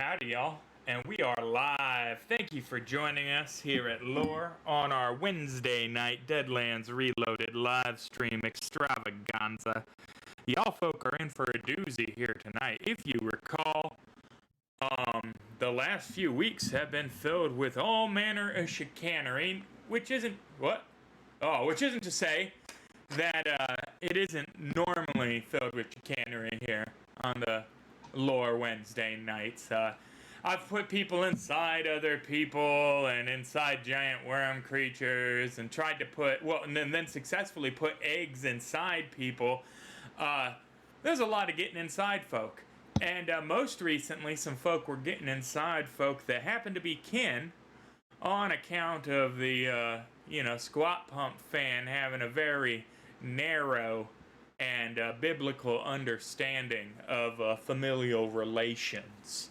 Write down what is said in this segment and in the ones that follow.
Howdy, y'all, and we are live. Thank you for joining us here at Lore on our Wednesday night Deadlands Reloaded live stream extravaganza. Y'all folk are in for a doozy here tonight. If you recall, the last few weeks have been filled with all manner of chicanery, which isn't to say that it isn't normally filled with chicanery here on the Lore Wednesday nights. I've put people inside other people and inside giant worm creatures and tried to and then successfully put eggs inside people. There's a lot of getting inside folk. And most recently, some folk were getting inside folk that happened to be kin on account of the, Squatpump fan having a very narrow and biblical understanding of familial relations.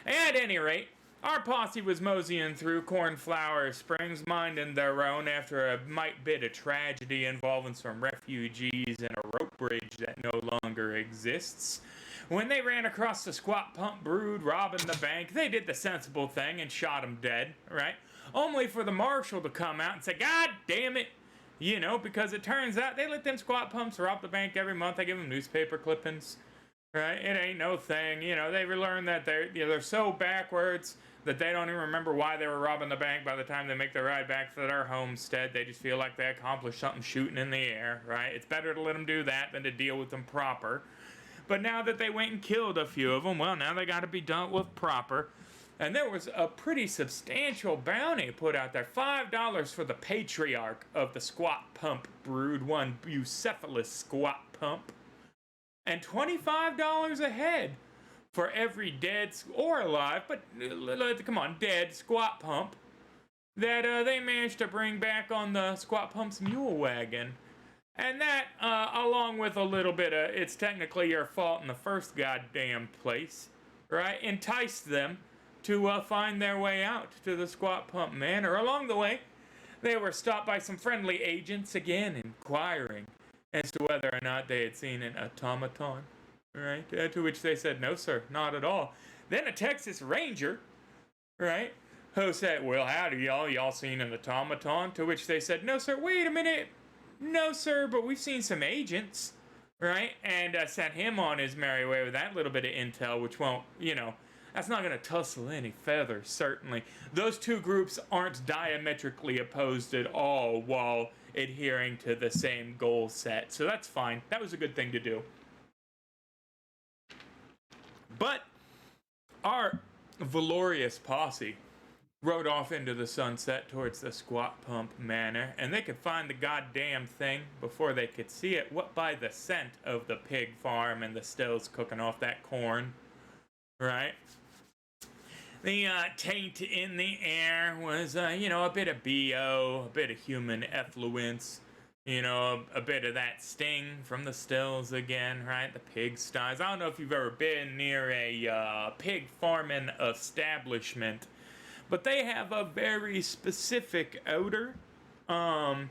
At any rate, our posse was moseying through Cornflower Springs, minding their own after a mite bit of tragedy involving some refugees and a rope bridge that no longer exists. When they ran across the Squatpump brood robbing the bank, they did the sensible thing and shot him dead, right? Only for the marshal to come out and say, God damn it! Because it turns out they let them Squatpumps rob the bank every month. They give them newspaper clippings, right? It ain't no thing. They've learned that they're so backwards that they don't even remember why they were robbing the bank by the time they make the ride back to their homestead. They just feel like they accomplished something shooting in the air, right? It's better to let them do that than to deal with them proper. But now that they went and killed a few of them, well, now they got to be dealt with proper. And there was a pretty substantial bounty put out there. $5 for the patriarch of the Squatpump brood, one Beaucephalus Squatpump. And $25 a head for every dead or alive, but come on, dead Squatpump that they managed to bring back on the Squatpump's mule wagon. And that, along with a little bit of it's technically your fault in the first goddamn place, right, enticed them to find their way out to the Squatpump Manor. Along the way, they were stopped by some friendly agents again, inquiring as to whether or not they had seen an automaton, right? To which they said, no, sir, not at all. Then a Texas Ranger, right, who said, well, howdy, y'all seen an automaton? To which they said, no, sir, wait a minute. No, sir, but we've seen some agents, right? And sent him on his merry way with that little bit of intel, which won't, that's not going to tussle any feathers, certainly. Those two groups aren't diametrically opposed at all while adhering to the same goal set. So that's fine. That was a good thing to do. But our valorous posse rode off into the sunset towards the Squatpump Manor, and they could find the goddamn thing before they could see it, what by the scent of the pig farm and the stills cooking off that corn, right? The taint in the air was, a bit of BO, a bit of human effluence, a bit of that sting from the stills again, right? The pigsties. I don't know if you've ever been near a pig farming establishment, but they have a very specific odor, and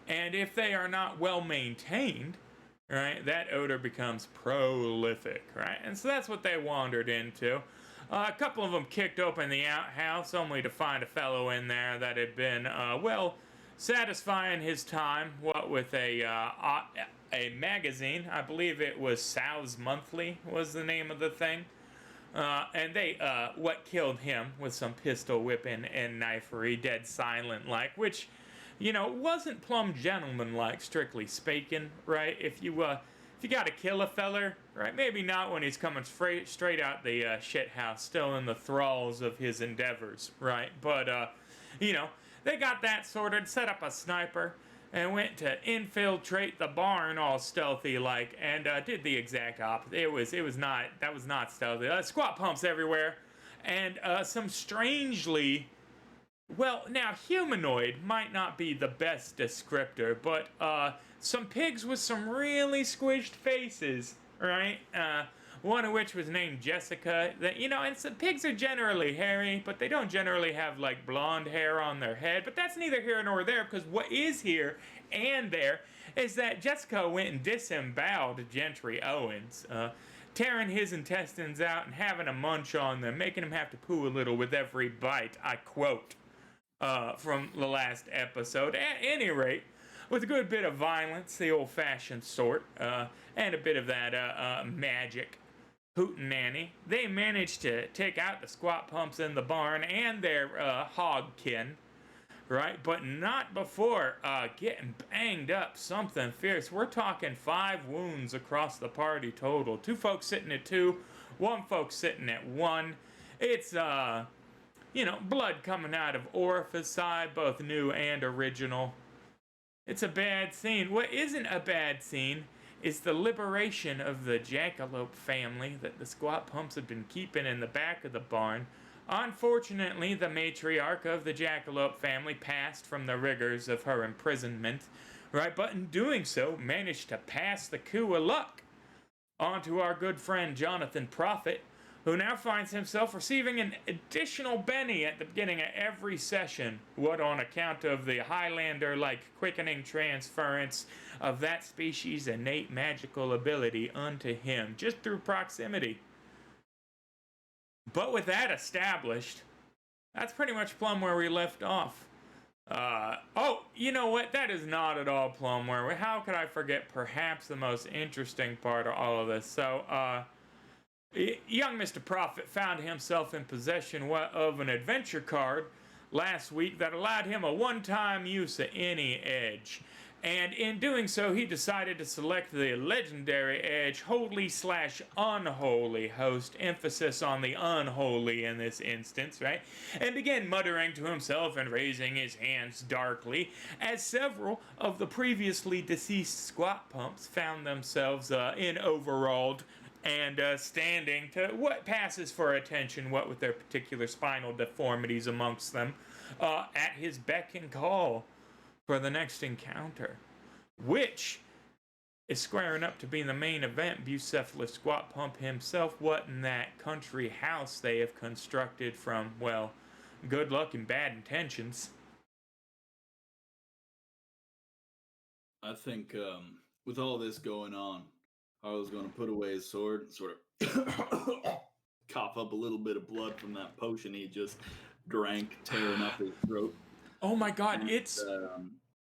if they are not well maintained, right, that odor becomes prolific, right? And so that's what they wandered into. A couple of them kicked open the outhouse only to find a fellow in there that had been, satisfying his time, with a magazine. I believe it was Sow's Monthly was the name of the thing. And they, what killed him was some pistol whipping and knifery, dead silent like, which, wasn't plumb gentleman-like, strictly speaking, right? If you gotta kill a feller, right, maybe not when he's coming straight out the shit house, still in the thralls of his endeavors, right? But, they got that sorted, set up a sniper, and went to infiltrate the barn all stealthy like, and did the exact opposite. That was not stealthy. Squatpumps everywhere, and some strangely, well, now humanoid might not be the best descriptor, but some pigs with some really squished faces, right? One of which was named Jessica. And some pigs are generally hairy, but they don't generally have like blonde hair on their head. But that's neither here nor there, because what is here and there is that Jessica went and disemboweled Gentry Owens. tearing his intestines out and having a munch on them, making him have to poo a little with every bite. I quote from the last episode. At any rate, with a good bit of violence, the old-fashioned sort, and a bit of that magic hootenanny, they managed to take out the Squatpumps in the barn and their hogkin, right? But not before getting banged up something fierce. We're talking 5 wounds across the party total. 2 folks sitting at 2, 1 folks sitting at 1. It's, blood coming out of orifice side, both new and original. It's a bad scene. What isn't a bad scene is the liberation of the jackalope family that the Squatpumps have been keeping in the back of the barn. Unfortunately, the matriarch of the jackalope family passed from the rigors of her imprisonment, right? But in doing so, managed to pass the coup of luck onto our good friend Jonathan Prophet, who now finds himself receiving an additional Benny at the beginning of every session, what on account of the Highlander-like quickening transference of that species' innate magical ability unto him, just through proximity. But with that established, that's pretty much plumb where we left off. You know what? That is not at all plumb where we... How could I forget perhaps the most interesting part of all of this? So, young Mr. Prophet found himself in possession of an adventure card last week that allowed him a one-time use of any edge. And in doing so, he decided to select the legendary edge, holy/unholy host, emphasis on the unholy in this instance, right? And began muttering to himself and raising his hands darkly, as several of the previously deceased Squatpumps found themselves in overalled and standing to what passes for attention, what with their particular spinal deformities amongst them, at his beck and call for the next encounter, which is squaring up to be the main event. Beaucephalus Squatpump himself, what in that country house they have constructed from, well, good luck and bad intentions. I think with all this going on, Harlow's going to put away his sword and sort of cough up a little bit of blood from that potion he just drank, tearing up his throat. Oh my God, and,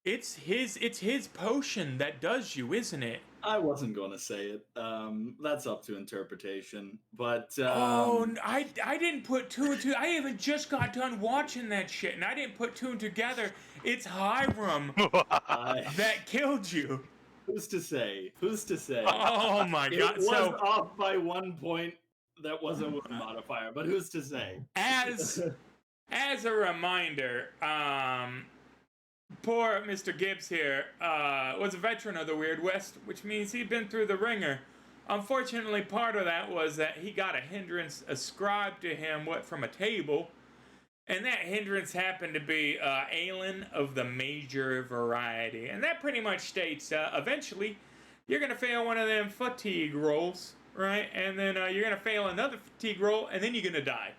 it's his potion that does you, isn't it? I wasn't going to say it. That's up to interpretation. But I didn't put 2 and 2. I even just got done watching that shit, and I didn't put 2 and together. It's Hiram that killed you. Who's to say? Who's to say? Oh my God! It was off by 1 point. That was a wound modifier, but who's to say? As a reminder, poor Mr. Gibbs here was a veteran of the Weird West, which means he'd been through the ringer. Unfortunately, part of that was that he got a hindrance ascribed to him, from a table, and that hindrance happened to be Aelin of the major variety. And that pretty much states, eventually, you're going to fail one of them fatigue rolls, right? And then you're going to fail another fatigue roll, and then you're going to die.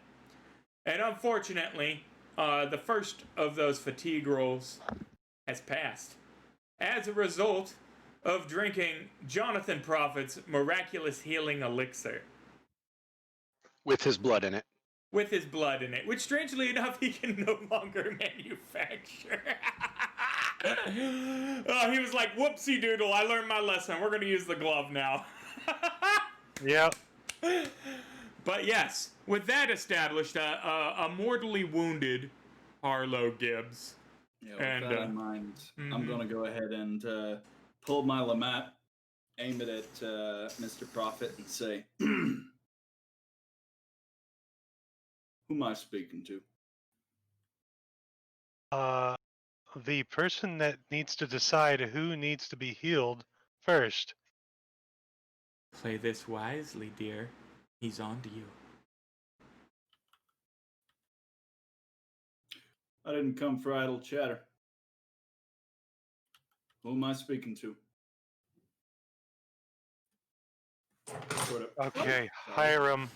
And unfortunately, the first of those fatigue rolls has passed as a result of drinking Jonathan Prophet's miraculous healing elixir. With his blood in it. With his blood in it, which strangely enough he can no longer manufacture. He was like, whoopsie doodle, I learned my lesson. We're going to use the glove now. Yep. But yes, with that established, a mortally wounded Harlow Gibbs. Yeah, with that in mind, I'm going to go ahead and pull my Lamat, aim it at Mr. Prophet, and say, who am I speaking to? The person that needs to decide who needs to be healed first. Play this wisely, dear. He's on to you. I didn't come for idle chatter. Who am I speaking to? Okay, Hiram.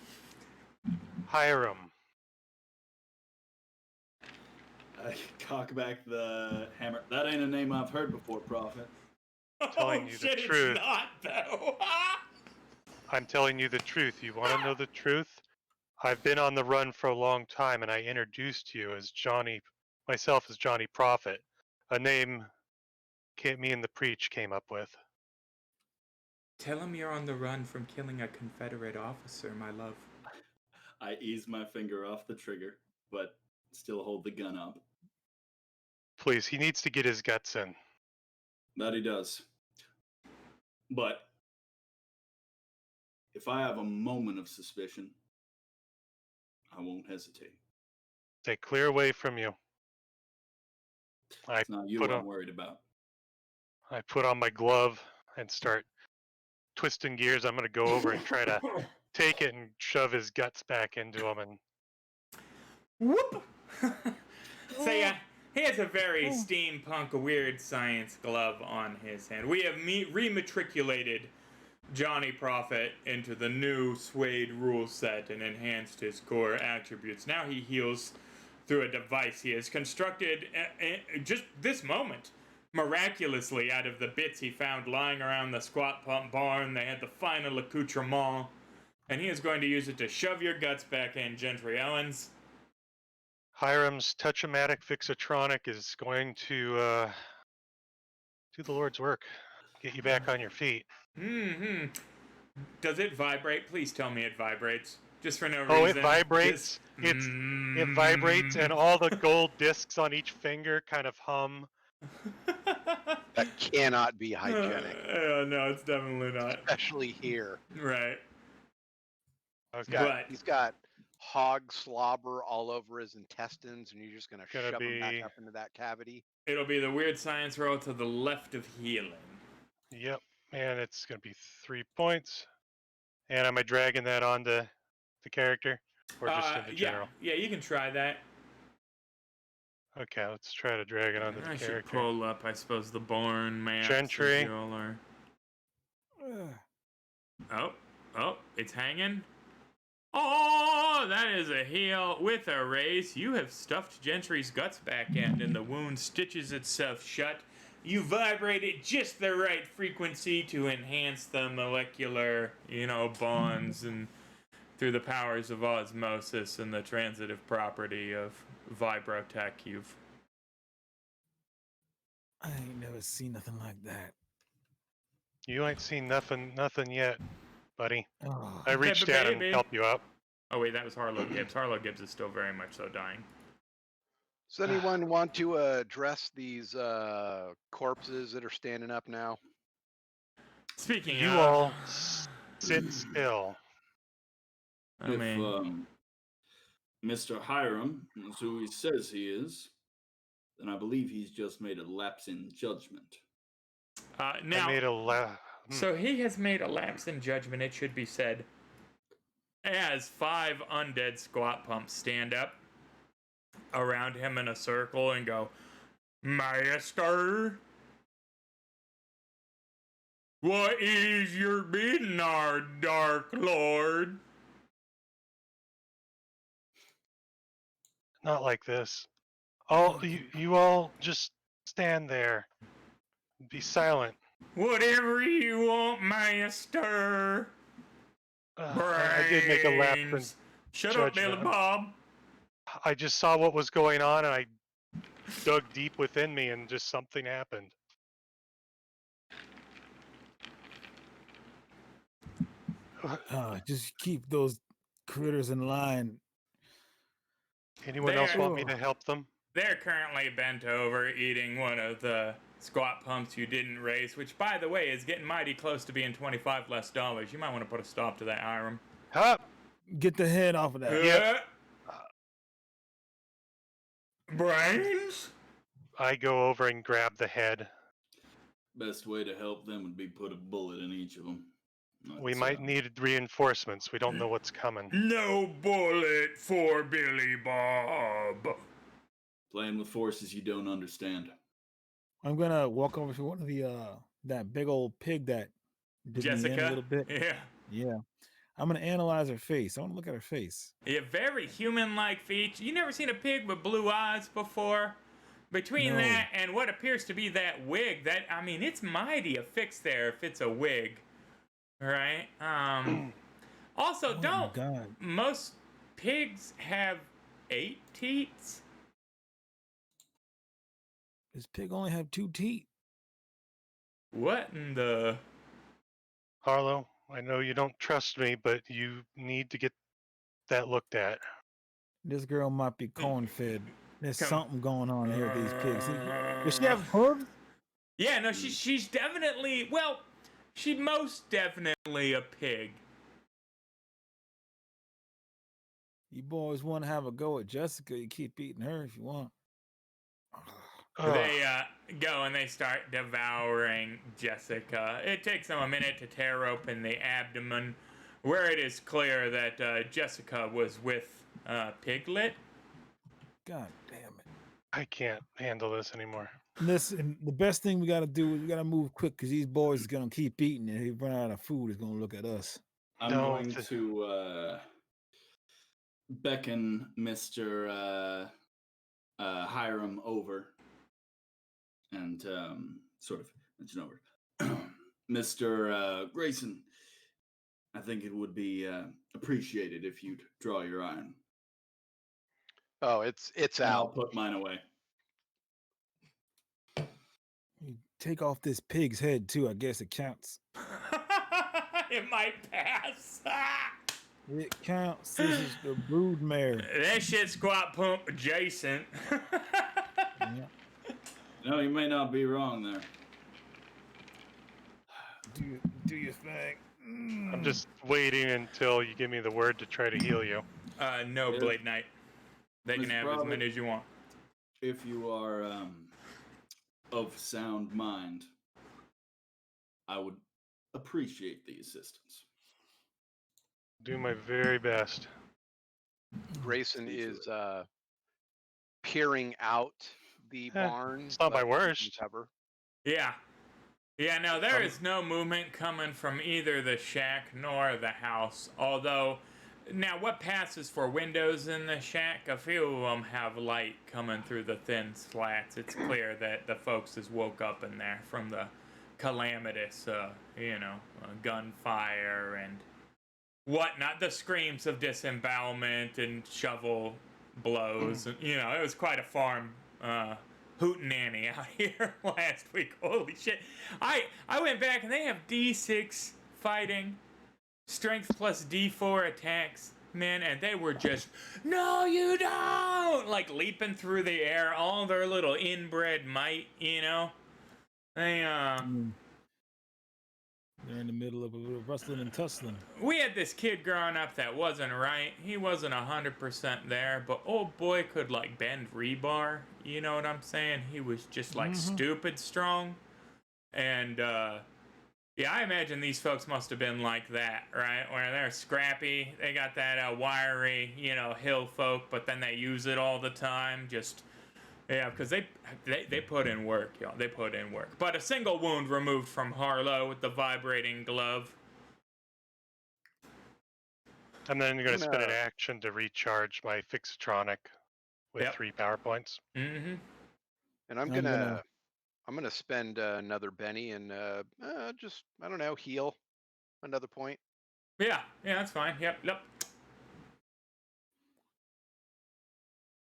I cock back the hammer. That ain't a name I've heard before, Prophet. Telling you the truth. It's not, though. I'm telling you the truth. You want to know the truth? I've been on the run for a long time, and I introduced you as myself as Johnny Prophet, a name me and the Preach came up with. Tell him you're on the run from killing a Confederate officer, my love. I ease my finger off the trigger, but still hold the gun up. Please, he needs to get his guts in. That he does. But if I have a moment of suspicion, I won't hesitate. Stay clear away from you. It's not you I'm worried about. I put on my glove and start twisting gears. I'm going to go over and try to take it and shove his guts back into him. And Whoop! So yeah, he has a very steampunk, weird science glove on his hand. We have rematriculated Johnny Prophet into the new suede rule set and enhanced his core attributes. Now he heals through a device he has constructed just this moment, miraculously, out of the bits he found lying around the Squatpump barn. They had the final accoutrement, and he is going to use it to shove your guts back in, Gentry Owens. Hiram's Touch-O-Matic Fixatronic is going to do the Lord's work. Get you back on your feet. Mm-hmm. Does it vibrate? Please tell me it vibrates. Just for no reason. Oh, it vibrates. It vibrates, and all the gold discs on each finger kind of hum. That cannot be hygienic. No, it's definitely not. Especially here. Right. He's got hog slobber all over his intestines, and you're just going to shove him back up into that cavity. It'll be the weird science roll to the left of healing. Yep, and it's going to be 3 points. And am I dragging that onto the character, or just in the general? Yeah, you can try that. Okay, let's try to drag it onto the character. I should pull up, I suppose, the Born maps. Gentry. Oh, it's hanging. Oh, that is a heal with a raise. You have stuffed Gentry's guts back in, and the wound stitches itself shut. You vibrate at just the right frequency to enhance the molecular, bonds, and through the powers of osmosis and the transitive property of Vibrotech, I ain't never seen nothing like that. You ain't seen nothing yet, buddy. Oh. I reached out and helped you out. Oh wait, that was Harlow Gibbs. Harlow Gibbs is still very much so dying. Does anyone want to address these corpses that are standing up now? Speaking you all sit still. If Mr. Hiram is who he says he is, then I believe he's just made a lapse in judgment. So he has made a lapse in judgment, it should be said, as 5 undead Squatpumps stand up around him in a circle and go, "Master, what is your bidding, our Dark Lord?" Not like this. You all just stand there. Be silent. Whatever you want, Master. I did make a lapse in Shut up, Billy Bob. I just saw what was going on, and I dug deep within me, and just something happened. Just keep those critters in line. Anyone else want me to help them? They're currently bent over eating one of the Squatpumps you didn't raise, which, by the way, is getting mighty close to being $25 less. You might want to put a stop to that, Hiram. Hup! Get the head off of that. Yep. Brains? I go over and grab the head. Best way to help them would be put a bullet in each of them. We might need reinforcements. We don't know what's coming. No bullet for Billy Bob. Playing with forces you don't understand. I'm gonna walk over to one of the that big old pig that did Jessica me in a little bit. Yeah. I'm gonna analyze her face. I want to look at her face. Yeah, very human-like features. You never seen a pig with blue eyes before? Between that and what appears to be that wig, it's mighty affixed there if it's a wig. right? Also, Oh my don't God. most pigs have 8 teats? This pig only have 2 teeth. What in the... Harlow, I know you don't trust me, but you need to get that looked at. This girl might be corn fed. There's Come- something going on here with these pigs. Does she have hooves? Yeah, no, she's definitely, well, she's most definitely a pig. You boys want to have a go at Jessica, you keep eating her if you want. They go and they start devouring Jessica. It takes them a minute to tear open the abdomen, where it is clear that Jessica was with Piglet. God damn it. I can't handle this anymore. Listen, the best thing we got to do is we got to move quick because these boys is going to keep eating and if they run out of food, it's going to look at us. I'm No, going to beckon Mr. Hiram over and sort of mention over. Mr. Grayson, I think it would be appreciated if you'd draw your iron. Oh, it's And I'll out. put mine away. You take off this pig's head too, I guess it counts. It might pass. It counts. This is the brood mare. That shit Squatpump adjacent. Yeah. No, you may not be wrong there. Do your thing. I'm just waiting until you give me the word to try to heal you. No, Yeah. Blade Knight. They can Mr. have as Bravo. many as you want. If you are of sound mind, I would appreciate the assistance. Do my very best. Grayson Me too. is peering out the barn. it's not my but taking worst. Cover. Yeah. Yeah, no, there is no movement coming from either the shack nor the house. Although, now what passes for windows in the shack, a few of them have light coming through the thin slats. It's clear that the folks has woke up in there from the calamitous, gunfire and whatnot. The screams of disembowelment and shovel blows. And, it was quite a farm hootenanny out here last week. Holy shit. I went back and they have D6 fighting, strength plus D4 attacks, man, and they were just, no you don't, like leaping through the air, all their little inbred might, They, They're in the middle of a little rustling and tussling. we had this kid growing up that wasn't right. He wasn't 100% there, but old boy could like bend rebar. You know what I'm saying? He was just like stupid strong. And yeah, I imagine these folks must have been like that, right? Where they're scrappy, they got that wiry, hill folk, but then they use it all the time. Yeah, because they put in work, y'all. They put in work. But a single wound removed from Harlow with the vibrating glove. And then you're going to spend an action to recharge my Fixatronic with 3 power points. Mm-hmm. And I'm gonna spend another Benny and just I don't know, heal another point. Yeah, that's fine. Yep.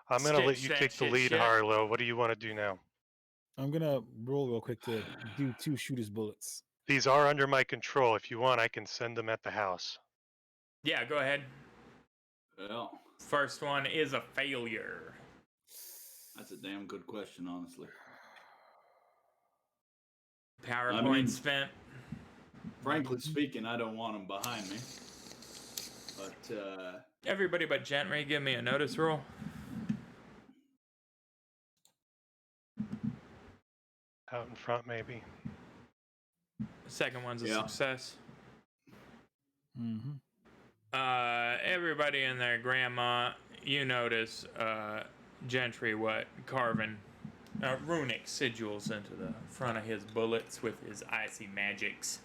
I'm going to let Stitch you that take the shit, lead, shit. Harlow. What do you want to do now? I'm gonna roll real quick to do 2 shooter's bullets. These are under my control. If you want, I can send them at the house. Yeah, go ahead. Well, First one is a failure. that's a damn good question, honestly. PowerPoint spent. Frankly speaking, I don't want them behind me. But, Everybody but Gentry, give me a notice roll. Out in front, maybe. The second one's a Yeah. success. Mm-hmm. Everybody and their grandma, you notice Gentry carving runic sigils into the front of his bullets with his icy magics.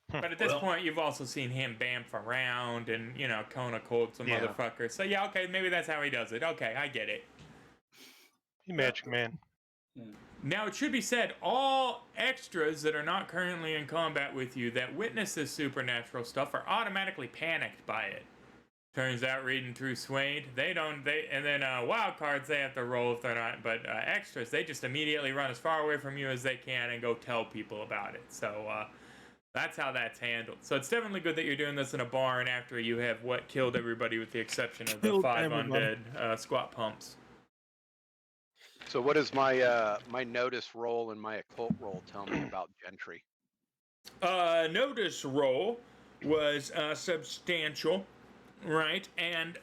But at this point, you've also seen him bamf around and, Kona cold some motherfuckers. So, yeah, okay, maybe that's how he does it. Okay, I get it. You magic man. yeah. Now, it should be said, all extras that are not currently in combat with you that witness this supernatural stuff are automatically panicked by it. Turns out, reading through Swade, and then wild cards, they have to roll if they're not, but extras, they just immediately run as far away from you as they can and go tell people about it. So, that's how that's handled. So it's definitely good that you're doing this in a barn after you have killed everybody with the exception of the Killed 5 everybody. undead squat pumps. So what does my my notice roll and my occult roll tell me about Gentry? Notice roll was substantial, right? And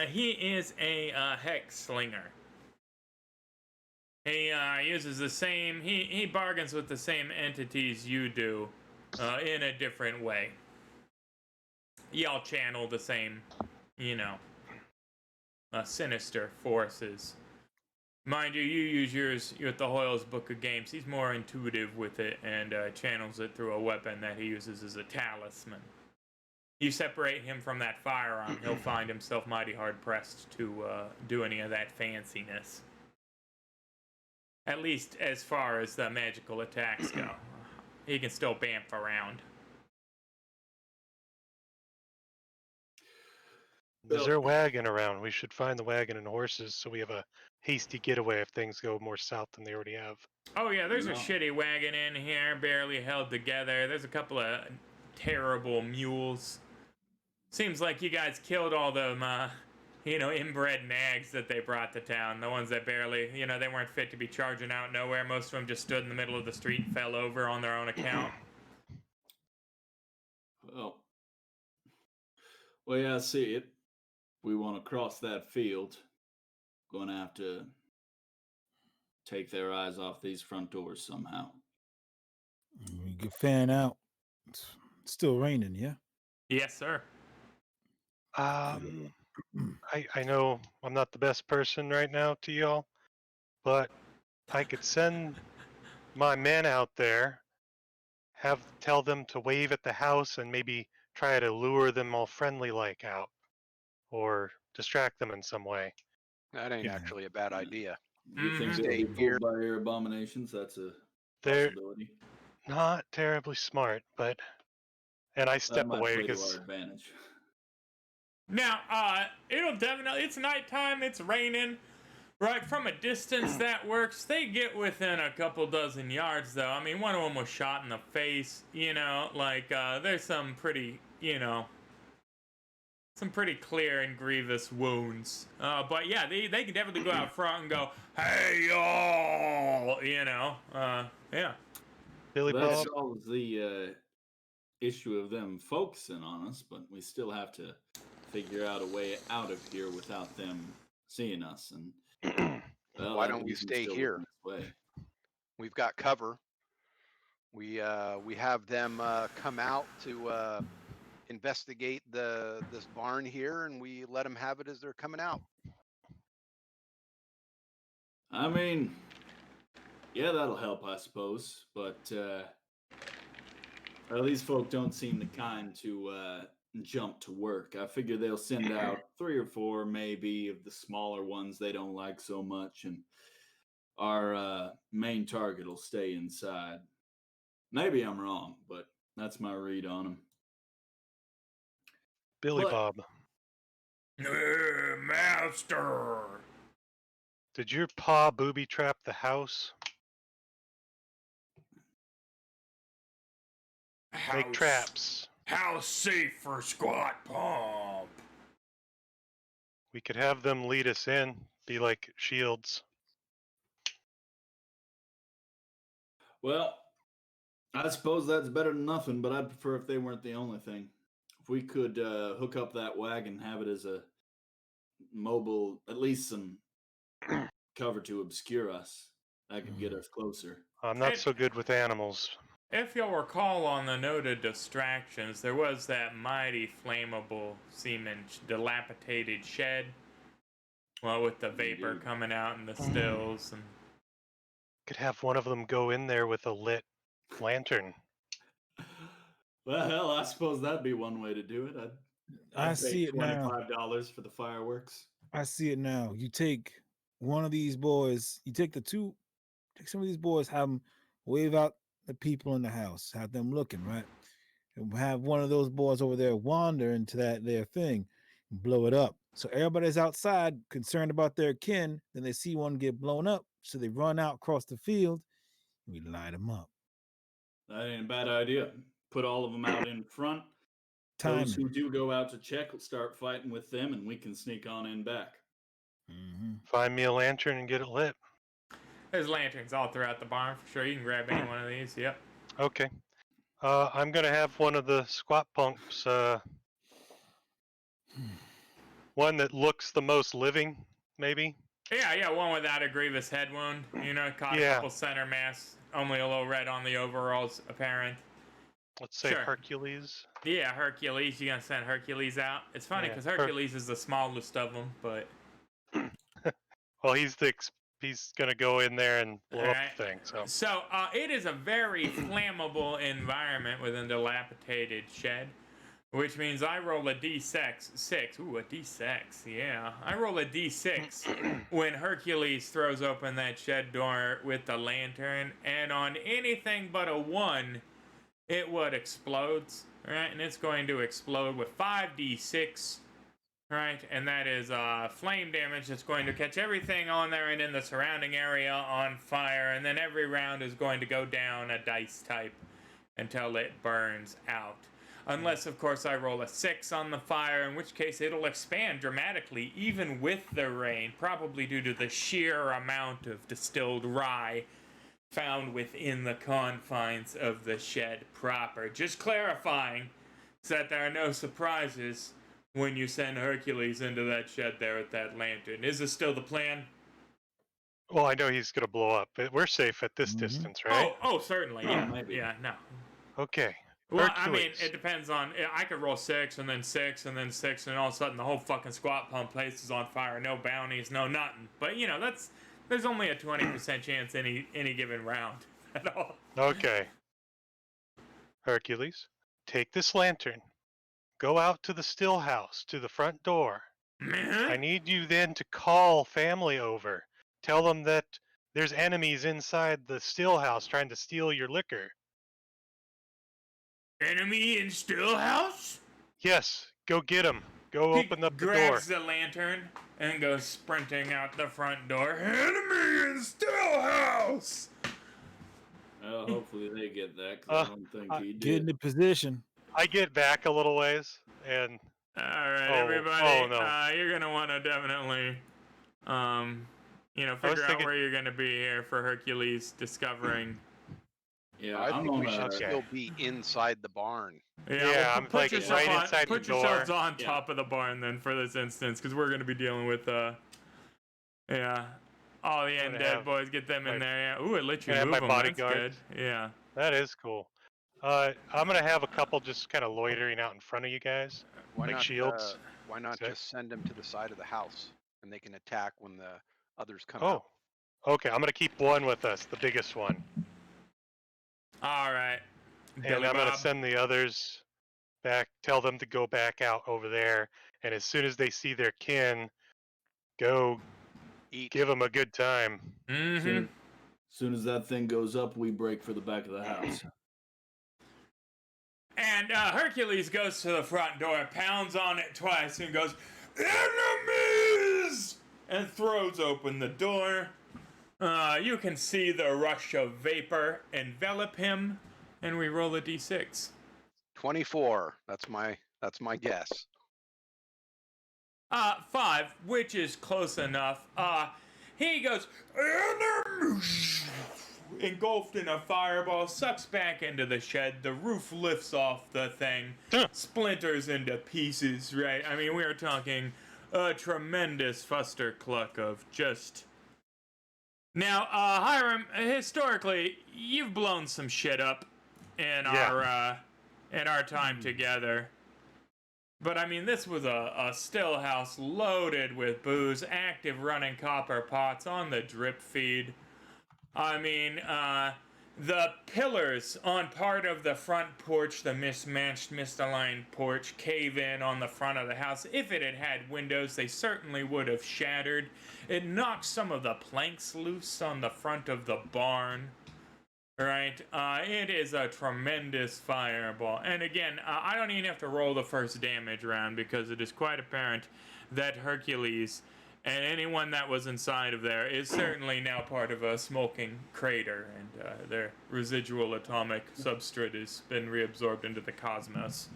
he is a hex slinger. He uses the same. He bargains with the same entities you do, in a different way. Y'all channel the same, sinister forces. Mind you, you use yours with the Hoyle's Book of Games. He's more intuitive with it and channels it through a weapon that he uses as a talisman. You separate him from that firearm, he'll find himself mighty hard-pressed to do any of that fanciness. At least as far as the magical attacks go. He can still bamf around. Is there a wagon around? We should find the wagon and horses so we have a hasty getaway if things go more south than they already have. Oh yeah, there's a No. shitty wagon in here, barely held together. There's a couple of terrible mules. Seems like you guys killed all them, inbred nags that they brought to town. The ones that barely, they weren't fit to be charging out nowhere. Most of them just stood in the middle of the street and fell over on their own account. Well, yeah, see it. We want to cross that field. Going to have to take their eyes off these front doors somehow. We can fan out. It's still raining, yeah? Yes, sir. I know I'm not the best person right now to y'all, but I could send my men out there, tell them to wave at the house and maybe try to lure them all friendly like out, or distract them in some way. That ain't actually a bad idea. You think Stay they'll be here. fooled by your abominations? That's a They're possibility. not terribly smart, and I That step might away play to our because advantage. Now, it's nighttime, it's raining. Right, from a distance that works. They get within a couple dozen yards, though. I mean, one of them was shot in the face, there's some pretty clear and grievous wounds. But yeah, they can definitely go out front and go, hey, y'all, yeah. Billy That Bob. solves the issue of them focusing on us, but we still have to figure out a way out of here without them seeing us. And well, Why that don't we reason's stay still here? looking this way. We've got cover. We have them come out to investigate this barn here, and we let them have it as they're coming out. I mean, yeah, that'll help, I suppose. But well, these folk don't seem the kind to jump to work. I figure they'll send out 3 or 4, maybe, of the smaller ones they don't like so much, and our main target will stay inside. Maybe I'm wrong, but that's my read on them. Billy But- Bob, Master. did your paw booby trap the house? Make traps. How safe for Squatpump? We could have them lead us in, be like shields. Well, I suppose that's better than nothing, but I'd prefer if they weren't the only thing. If we could hook up that wagon, have it as a mobile, at least some cover to obscure us, that could get us closer. I'm not Hey. so good with animals. If you'll recall on the noted distractions, there was that mighty flammable seeming dilapidated shed. Well, with the vapor Indeed. coming out in the stills and Could have one of them go in there with a lit lantern. Well, hell, I suppose that'd be one way to do it. I I'd see pay it now. $25 for the fireworks. I see it now. You take one of these boys, you take the two Take some of these boys, have them wave out the people in the house, have them looking, right? And have one of those boys over there wander into that their thing and blow it up. So everybody's outside concerned about their kin. Then they see one get blown up. So they run out across the field. And we light them up. That ain't a bad idea. Put all of them out in front. Those Timing. who do go out to check will start fighting with them, and we can sneak on in back. Mm-hmm. Find me a lantern and get it lit. There's lanterns all throughout the barn for sure. You can grab any one of these. Yep. Okay. I'm gonna have one of the squat pumps. One that looks the most living, maybe. Yeah, one without a grievous head wound. You know, caught a Yeah. couple center mass. Only a little red on the overalls apparent. Let's say Sure. Hercules. Yeah, Hercules. You gonna send Hercules out? It's funny Yeah, because Hercules is the smallest of them, but Well, he's gonna go in there and blow up Alright. the thing. So So, it is a very flammable environment within a dilapidated shed, which means I roll a d6. Ooh, a d6. Yeah, I roll a d6 when Hercules throws open that shed door with the lantern, and on anything but a 1, it would explodes, right? And it's going to explode with 5d6. Right, and that is flame damage that's going to catch everything on there and in the surrounding area on fire, and then every round is going to go down a dice type until it burns out. Unless, of course, I roll a 6 on the fire, in which case it'll expand dramatically, even with the rain, probably due to the sheer amount of distilled rye found within the confines of the shed proper. Just clarifying so that there are no surprises when you send Hercules into that shed there with that lantern. Is this still the plan? well, I know he's gonna blow up, but we're safe at this Mhm. distance, right? Oh, certainly, Oh, yeah. maybe. Yeah, no. Okay. Well, I mean, Hercules. it depends on. I could roll 6 and then 6 and then 6, and all of a sudden the whole fucking squat pump place is on fire. No bounties, no nothing. But you know, there's only a 20% chance any given round at all. Okay. Hercules, take this lantern. Go out to the still house, to the front door. I need you then to call family over. Tell them that there's enemies inside the still house trying to steal your liquor. Enemy in Stillhouse? Yes, go get them. Go open up the door. Grabs the lantern and goes sprinting out the front door. Enemy in Stillhouse! Well, hopefully they get that, because I don't think he Get did. into position. I get back a little ways, and All right, Oh, everybody. oh, no. You're gonna want to definitely, was figure out thinking- where you're gonna be here for Hercules discovering. Yeah, I I'm think we gonna. should still be inside the barn. Yeah, I'm, like, right inside the put yourselves door. on Yeah. top of the barn then for this instance, because we're gonna be dealing with all the gonna undead have boys. Get them in my- there. Yeah. Ooh, it let you gonna have move my them. That's bodyguard. good. Yeah. That is cool. I'm gonna have a couple just kind of loitering out in front of you guys, Why like not? shields. Why not Say- just send them to the side of the house, and they can attack when the others come Oh, out? okay. I'm gonna keep one with us, the biggest one, All right. and Billy I'm gonna Bob. send the others back. Tell them to go back out over there, and as soon as they see their kin, go Eat. give them a good time. Mm-hmm. Soon as that thing goes up, we break for the back of the house. And Hercules goes to the front door, pounds on it twice, and goes, "Enemies!" and throws open the door. You can see the rush of vapor envelop him, and we roll a d6. 24. That's my guess. 5, which is close enough. He goes, "Enemies!" engulfed in a fireball, sucks back into the shed. The roof lifts off the thing, splinters into pieces, right? I mean, we are talking a tremendous fustercluck of just... Now, Hiram, historically, you've blown some shit up in our time together. But I mean, this was a still house loaded with booze, active running copper pots on the drip feed. I mean, The pillars on part of the front porch, the mismatched, misaligned porch, cave in on the front of the house. If it had had windows, they certainly would have shattered. It knocked some of the planks loose on the front of the barn. Right? It is a tremendous fireball. And again, I don't even have to roll the first damage round because it is quite apparent that Hercules and anyone that was inside of there is certainly now part of a smoking crater, and their residual atomic substrate has been reabsorbed into the cosmos.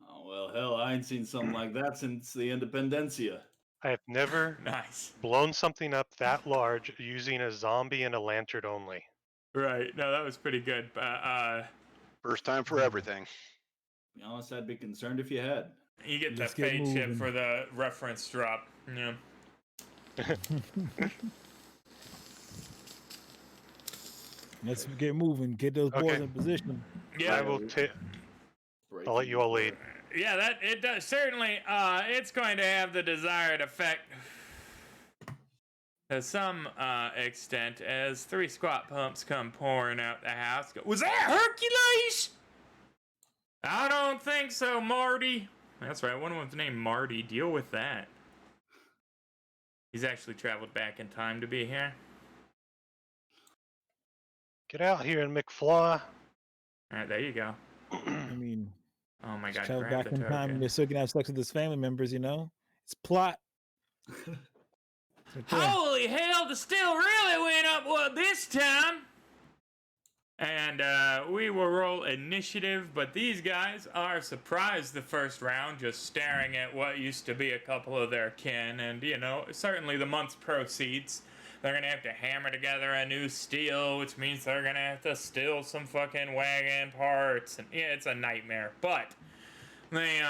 Oh, well, hell, I ain't seen something like that since the Independencia. I have never Nice. blown something up that large using a zombie and a lantern only. Right. No, that was pretty good. First time for everything. To be honest, I'd be concerned if you had. You get Let's the get fade chip moving. for the reference drop. Yeah. Let's get moving. Get those boys Okay. in position. Yeah. I will I'll let you all lead. Yeah, that it does certainly. It's going to have the desired effect to some extent as 3 squat pumps come pouring out the house. Was that Hercules? I don't think so, Marty. That's right. One of them's named Marty. Deal with that. He's actually traveled back in time to be here. Get out here and McFly. All right, there you go. I mean, Oh my just God! travel Grab back the in time token. and they're still gonna have sex with his family members, you know? It's plot. It's right there. Holy hell, the still really went up this time. And we will roll initiative, but these guys are surprised the first round, just staring at what used to be a couple of their kin. And, you know, certainly the month's proceeds. They're going to have to hammer together a new steel, which means they're going to have to steal some fucking wagon parts. And yeah, it's a nightmare. But they,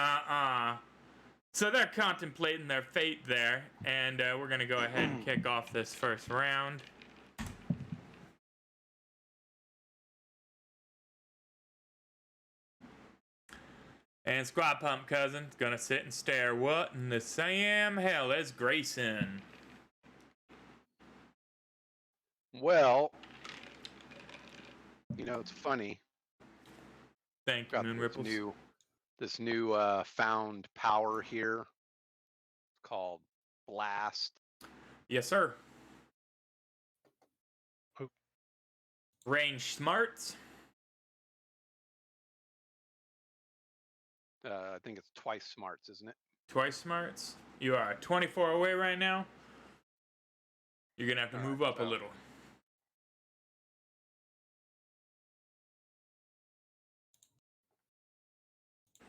so they're contemplating their fate there. And we're going to go ahead and kick off this first round. And Squat Pump Cousin's gonna sit and stare. What in the Sam hell is Grayson? Well, you know, it's funny. Thank you, Got Moon Ripples. this new found power here. It's called Blast. Yes, sir. Oh. Range smarts. I think it's twice smarts, isn't it? Twice smarts. You are 24 away right now. You're gonna have to move up a little.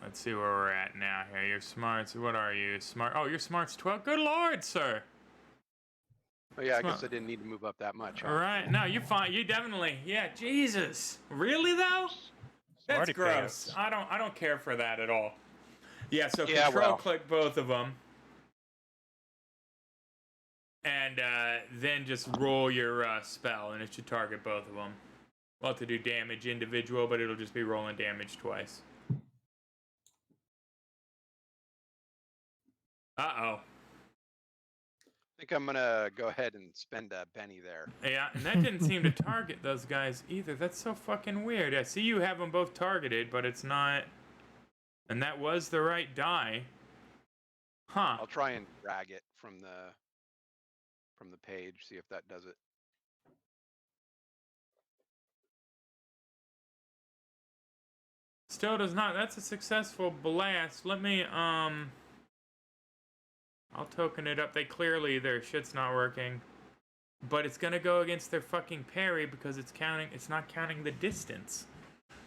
Let's see where we're at now here. Your smarts, what are you? Smart. Oh, your smart's 12. Good lord, sir. Oh yeah, I Smart. guess I didn't need to move up that much. Huh? All right. No, you're fine. You definitely. Yeah. Jesus. Really though? That's Smarty gross. pants. I don't care for that at all. Yeah, so Yeah, control well. click both of them. And then just roll your spell, and it should target both of them. We'll have to do damage individual, but it'll just be rolling damage twice. Uh-oh. I think I'm gonna go ahead and spend a Benny there. Yeah, and that didn't seem to target those guys either. That's so fucking weird. I see you have them both targeted, but it's not... And that was the right die. Huh. I'll try and drag it from the page, see if that does it. Still does not. That's a successful blast. Let me, I'll token it up. They clearly, their shit's not working. But it's gonna go against their fucking parry because it's not counting the distance.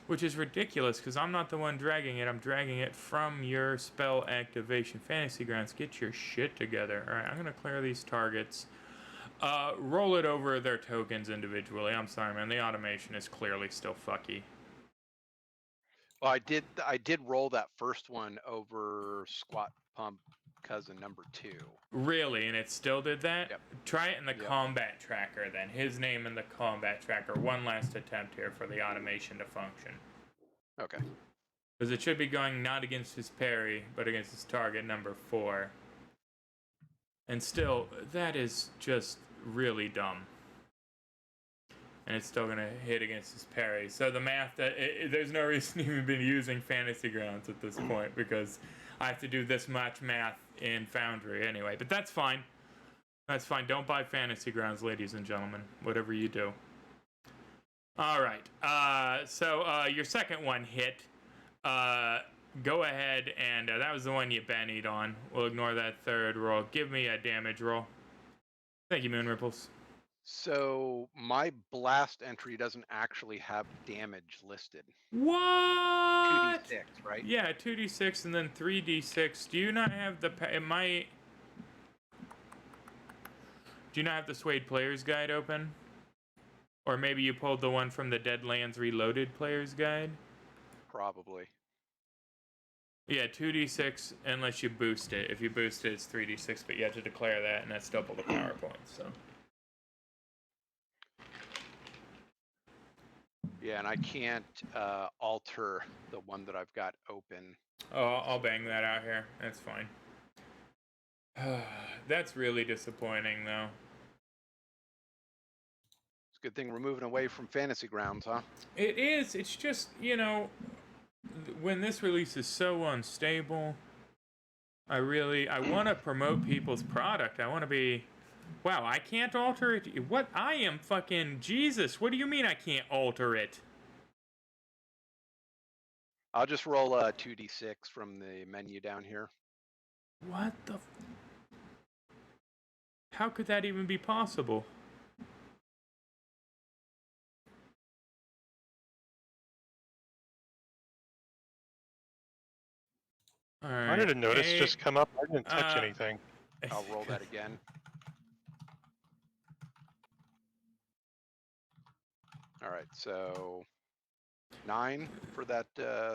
Which is ridiculous, because I'm not the one dragging it. I'm dragging it from your spell activation. Fantasy Grounds, get your shit together. Alright, I'm gonna clear these targets. Roll it over their tokens individually. I'm sorry, man. The automation is clearly still fucky. Well, I did roll that first one over Squat Pump Cousin number 2. Really? And it still did that? Yep. Try it in the Yep. combat tracker then. His name in the combat tracker. One last attempt here for the automation to function. Okay. Because it should be going not against his parry, but against his target number 4. And still, that is just really dumb. and it's still gonna hit against his parry. So the math that there's no reason to even be using Fantasy Grounds at this point because I have to do this much math in Foundry anyway. But that's fine. That's fine. Don't buy Fantasy Grounds, ladies and gentlemen. Whatever you do. All right. So your second one hit. Go ahead and that was the one you bennied on. We'll ignore that third roll. Give me a damage roll. Thank you, Moon Ripples. So my blast entry doesn't actually have damage listed. What? 2d6, right? Yeah, 2d6 and then 3d6. Do you not have the? It might. Do you not have the Suede Player's Guide open? Or maybe you pulled the one from the Deadlands Reloaded Player's Guide? Probably. Yeah, 2d6 unless you boost it. If you boost it, it's 3d6, but you have to declare that, and that's double the power points, so. Yeah, and I can't alter the one that I've got open. Oh, I'll bang that out here. That's fine. That's really disappointing, though. It's a good thing we're moving away from Fantasy Grounds, huh? It is. It's just, you know, when this release is so unstable, I want to promote people's product. I want to be, wow, I can't alter it. What? I am fucking Jesus. What do you mean I can't alter it? I'll just roll a 2d6 from the menu down here. What the? How could that even be possible? All right. Why did a notice just come up? I didn't touch anything. I'll roll that again. All right, so 9 for that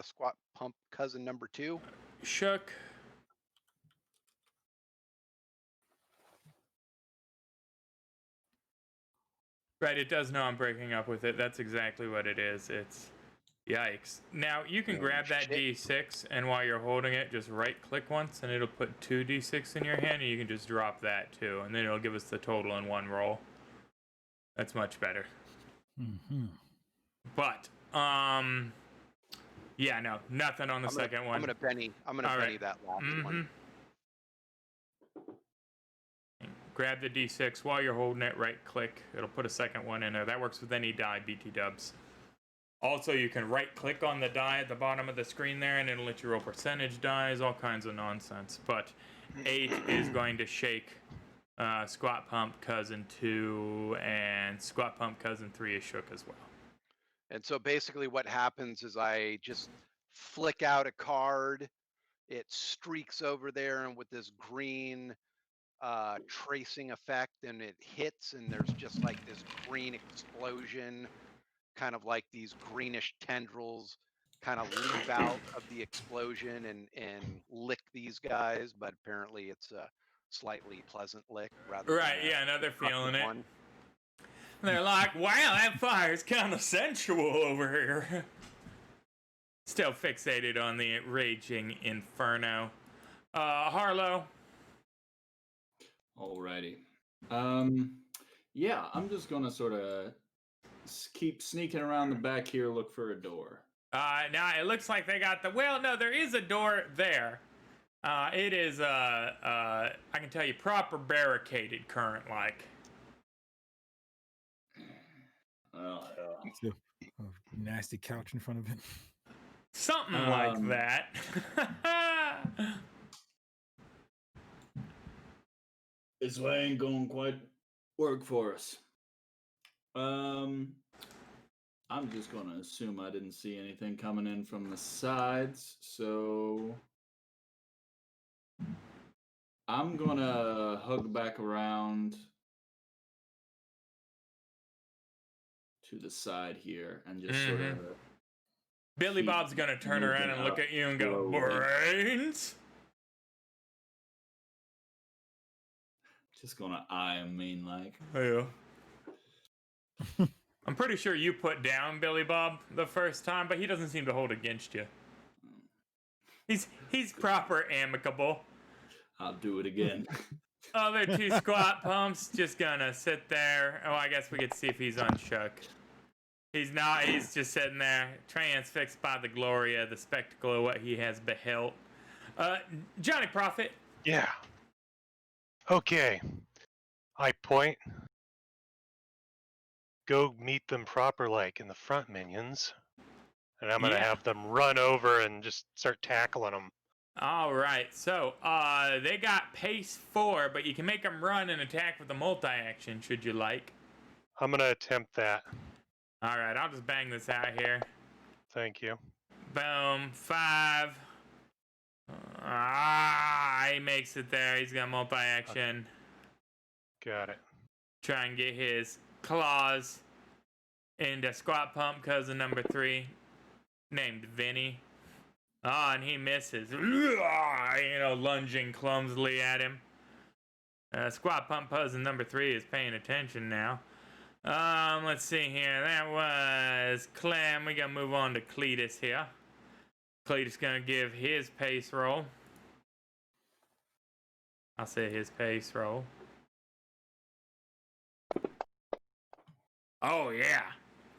squat pump cousin number 2. Shook. Right, it does know I'm breaking up with it. That's exactly what it is. It's yikes. Now you can grab that D6 and while you're holding it, just right click once and it'll put 2 D6 in your hand and you can just drop that too. And then it'll give us the total in one roll. That's much better. Mm-hmm. But, yeah, no, nothing on the second one. I'm gonna Benny that last one. Grab the D6 while you're holding it, right click. It'll put a second one in there. That works with any die, BT dubs. Also, you can right click on the die at the bottom of the screen there and it'll let you roll percentage dies, all kinds of nonsense. But 8 is going to shake Squat Pump Cousin 2 and Squat Pump Cousin 3 is shook as well. And so basically what happens is I just flick out a card, it streaks over there and with this green tracing effect and it hits and there's just like this green explosion, kind of like these greenish tendrils kind of leap out of the explosion and lick these guys, but apparently it's a slightly pleasant lick rather right, than yeah, now they're feeling it. one. They're like, wow, that fire's kind of sensual over here. Still fixated on the raging inferno. Harlow. Alrighty. Yeah, I'm just gonna sort of keep sneaking around the back here, look for a door. Now it looks like they got no, there is a door there. It is, I can tell you, proper barricaded current like. Oh, So, a nasty couch in front of it. Something like that. This way ain't gonna quite work for us. I'm just gonna assume I didn't see anything coming in from the sides, so I'm gonna hug back around to the side here and just sort of. Billy Bob's gonna turn around and look at you and go, brains? Just gonna eye him mean like. Yeah. I'm pretty sure you put down Billy Bob the first time, but he doesn't seem to hold against you. He's proper amicable. I'll do it again. Other two squat pumps just gonna sit there. Oh, I guess we could see if he's unshook. He's not. He's just sitting there, transfixed by the glory of the spectacle of what he has beheld. Johnny Prophet. Yeah. Okay. I point. Go meet them proper like in the front, minions. And I'm gonna Yeah. have them run over and just start tackling them. All right. So, they got pace 4, but you can make them run and attack with a multi-action, should you like. I'm gonna attempt that. All right. I'll just bang this out here. Thank you. Boom. 5. He makes it there. He's got multi-action. Got it. Try and get his claws into Squatpump cousin number 3, named Vinny. Oh, and he misses. Lunging clumsily at him. Squatpump cousin number 3 is paying attention now. Let's see here. That was Clem. We gotta move on to Cletus here. Cletus gonna give his pace roll. I'll say his pace roll. Oh yeah.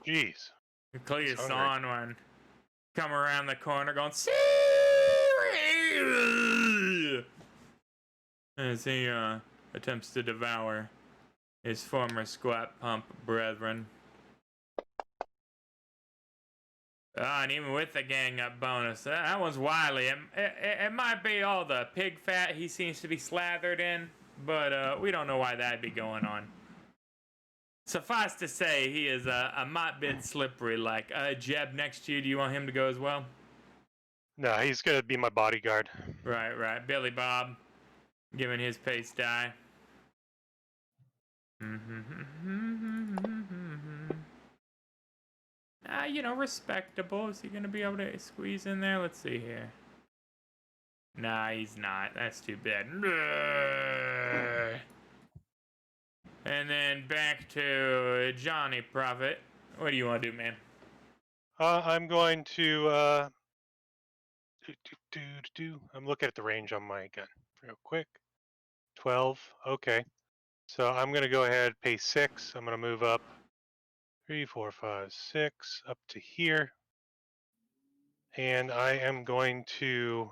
Jeez. Cletus hungry. on one. Come around the corner going, see as he attempts to devour his former Squatpump brethren. And even with the gang up bonus, that one's wily. It might be all the pig fat he seems to be slathered in, but we don't know why that'd be going on. Suffice to say, he is a mite bit slippery. Like, Jeb next to you, do you want him to go as well? No, he's gonna be my bodyguard. Right. Billy Bob, giving his pace die. Respectable. Is he gonna be able to squeeze in there? Let's see here. Nah, he's not. That's too bad. And then back to Johnny Prophet. What do you want to do, man? I'm going to I'm looking at the range on my gun real quick. 12. Okay. So I'm gonna go ahead, pay 6. I'm gonna move up 3, 4, 5, 6 up to here. And I am going to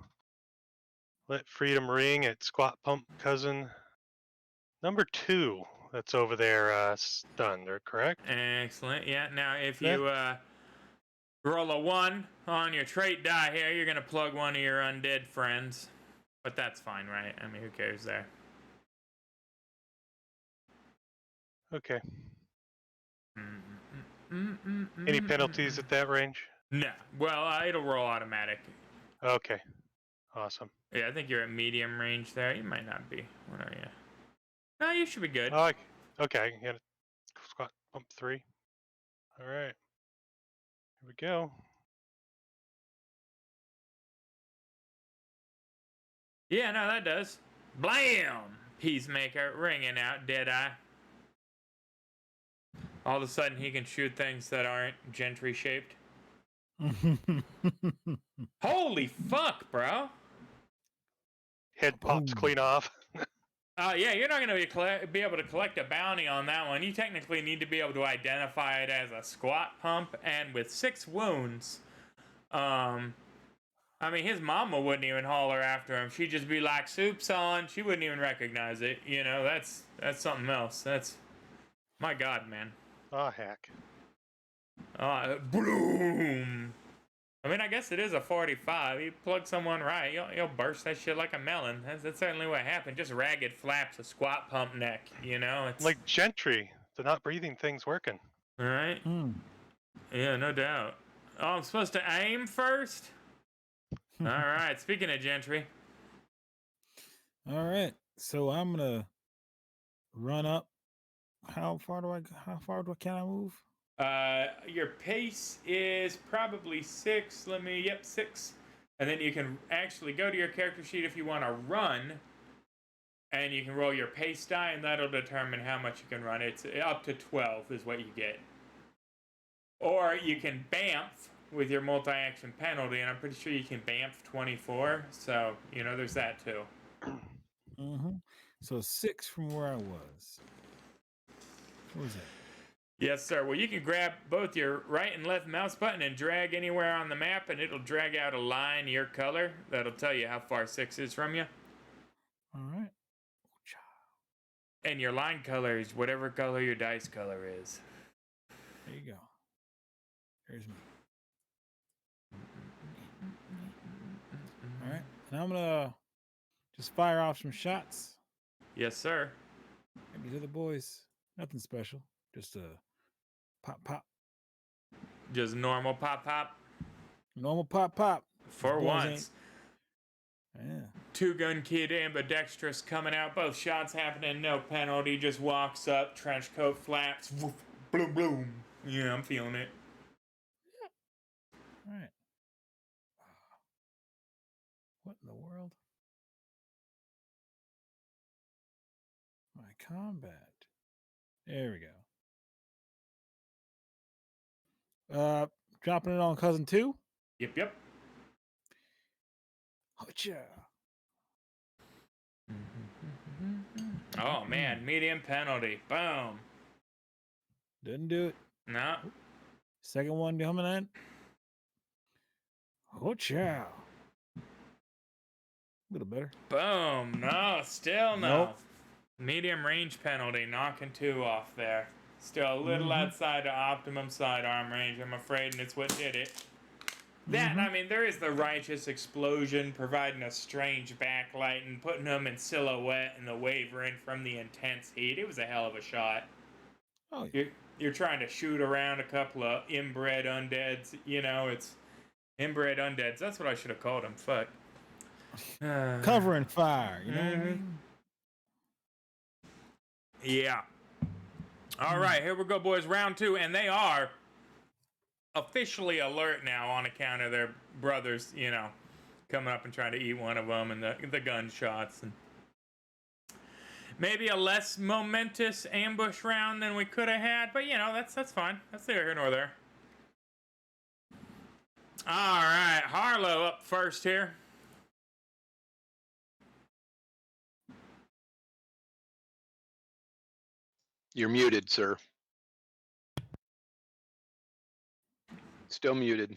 let freedom ring at Squatpump cousin number 2. That's over there stunned, correct? Excellent. Yeah, now if Yeah. you roll a 1 on your trait die here, you're going to plug one of your undead friends. But that's fine, right? I mean, who cares there? Okay. Any penalties at that range? No. Well, it'll roll automatic. Okay. Awesome. Yeah, I think you're at medium range there. You might not be. What are you? No, you should be good. Okay, I can get a Squatpump 3. All right. Here we go. Yeah, no, that does. Blam! Peacemaker ringing out, Deadeye. All of a sudden, he can shoot things that aren't gentry shaped. Holy fuck, bro! Head pops Boom. clean off. Yeah, you're not going to be able to collect a bounty on that one. You technically need to be able to identify it as a Squatpump, and with 6 wounds, I mean, his mama wouldn't even holler after him. She'd just be like, "Soup's on." She wouldn't even recognize it. You know, that's something else. That's, my God, man. Oh, heck. Bloom. I mean, I guess it is a 45. You plug someone right, you'll burst that shit like a melon. That's certainly what happened. Just ragged flaps of Squatpump neck, you know? It's Like gentry. The not breathing thing's working. all right. Yeah, no doubt. Oh, I'm supposed to aim first? All right. Speaking of gentry. All right. So I'm gonna run up. How far can I move? Your pace is probably 6. 6. And then you can actually go to your character sheet if you want to run, and you can roll your pace die, and that'll determine how much you can run. It's up to 12 is what you get. Or you can bamf with your multi-action penalty, and I'm pretty sure you can bamf 24. So, there's that too. So 6 from where I was. What was that? Yes, sir. Well, you can grab both your right and left mouse button and drag anywhere on the map, and it'll drag out a line your color that'll tell you how far 6 is from you. All right. And your line color is whatever color your dice color is. There you go. There's me. All right. And I'm gonna just fire off some shots. Yes, sir. Maybe to the boys. Nothing special. Just a pop, pop. Just normal pop pop Normal pop, pop. for boys once. Yeah. 2-gun kid ambidextrous coming out. Both shots happening. No penalty. Just walks up. Trench coat flaps. Woof, bloom, bloom. Yeah, I'm feeling it. All right. What in the world? My combat. There we go. Dropping it on cousin 2. Yep. Hocha. Oh, man. Medium penalty. Boom. Didn't do it. No. Second one coming in. Hocha. A little better. Boom. No, still no. Nope. Medium range penalty, knocking 2 off there. Still a little outside the optimum sidearm range, I'm afraid, and it's what did it. That, I mean, there is the righteous explosion, providing a strange backlight and putting them in silhouette and the wavering from the intense heat. It was a hell of a shot. Oh, yeah. You're trying to shoot around a couple of inbred undeads. You know, it's inbred undeads. That's what I should have called them. Fuck. Covering fire, you know what I mean? Yeah. All right, here we go, boys. Round 2, and they are officially alert now on account of their brothers, you know, coming up and trying to eat one of them and the gunshots. And maybe a less momentous ambush round than we could have had, but, you know, that's fine. That's neither here nor there. All right, Harlow up first here. You're muted, sir. Still muted.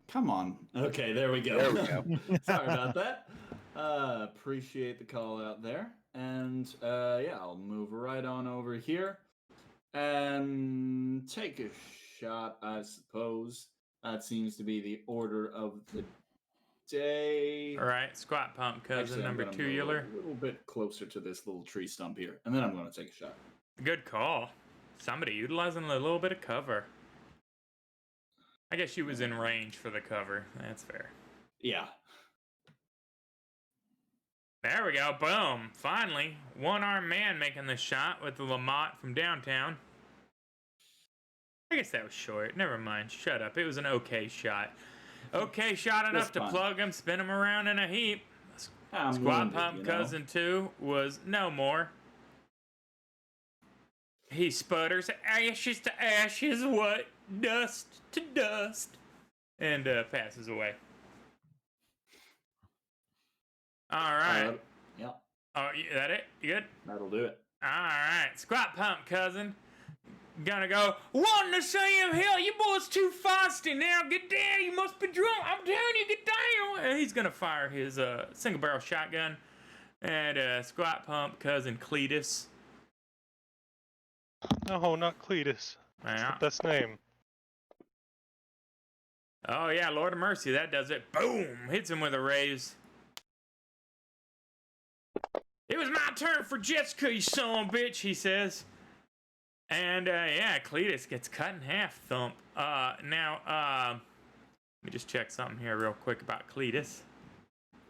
Come on. Okay, there we go. There we go. Sorry about that. Appreciate the call out there. And yeah, I'll move right on over here and take a shot, I suppose. That seems to be the order of the day. All right, Squatpump, cousin. Actually, I'm number gonna 2 move Euler. a little bit closer to this little tree stump here, and then I'm going to take a shot. Good call. Somebody utilizing a little bit of cover. I guess she was in range for the cover. That's fair. Yeah. There we go. Boom. Finally, one-armed man making the shot with the Lamont from downtown. I guess that was short. Never mind. Shut up. It was an okay shot. Okay shot enough to plug him, spin him around in a heap. Squat Pump Cousin 2 was no more. He sputters, ashes to ashes, what? Dust to dust. And passes away. All right. Yeah. Oh, that it? You good? That'll do it. All right. Squat Pump Cousin. Gonna go, what in the same hell? You boys too feisty now. Get down. You must be drunk. I'm telling you, get down. And he's gonna fire his single barrel shotgun at Squat Pump Cousin Cletus. No, not Cletus. That's Yeah. the best name. Oh, yeah, Lord of Mercy. That does it. Boom. Hits him with a raise. It was my turn for Jessica, you son of a bitch, he says. And, yeah, Cletus gets cut in half, thump. Now, let me just check something here real quick about Cletus.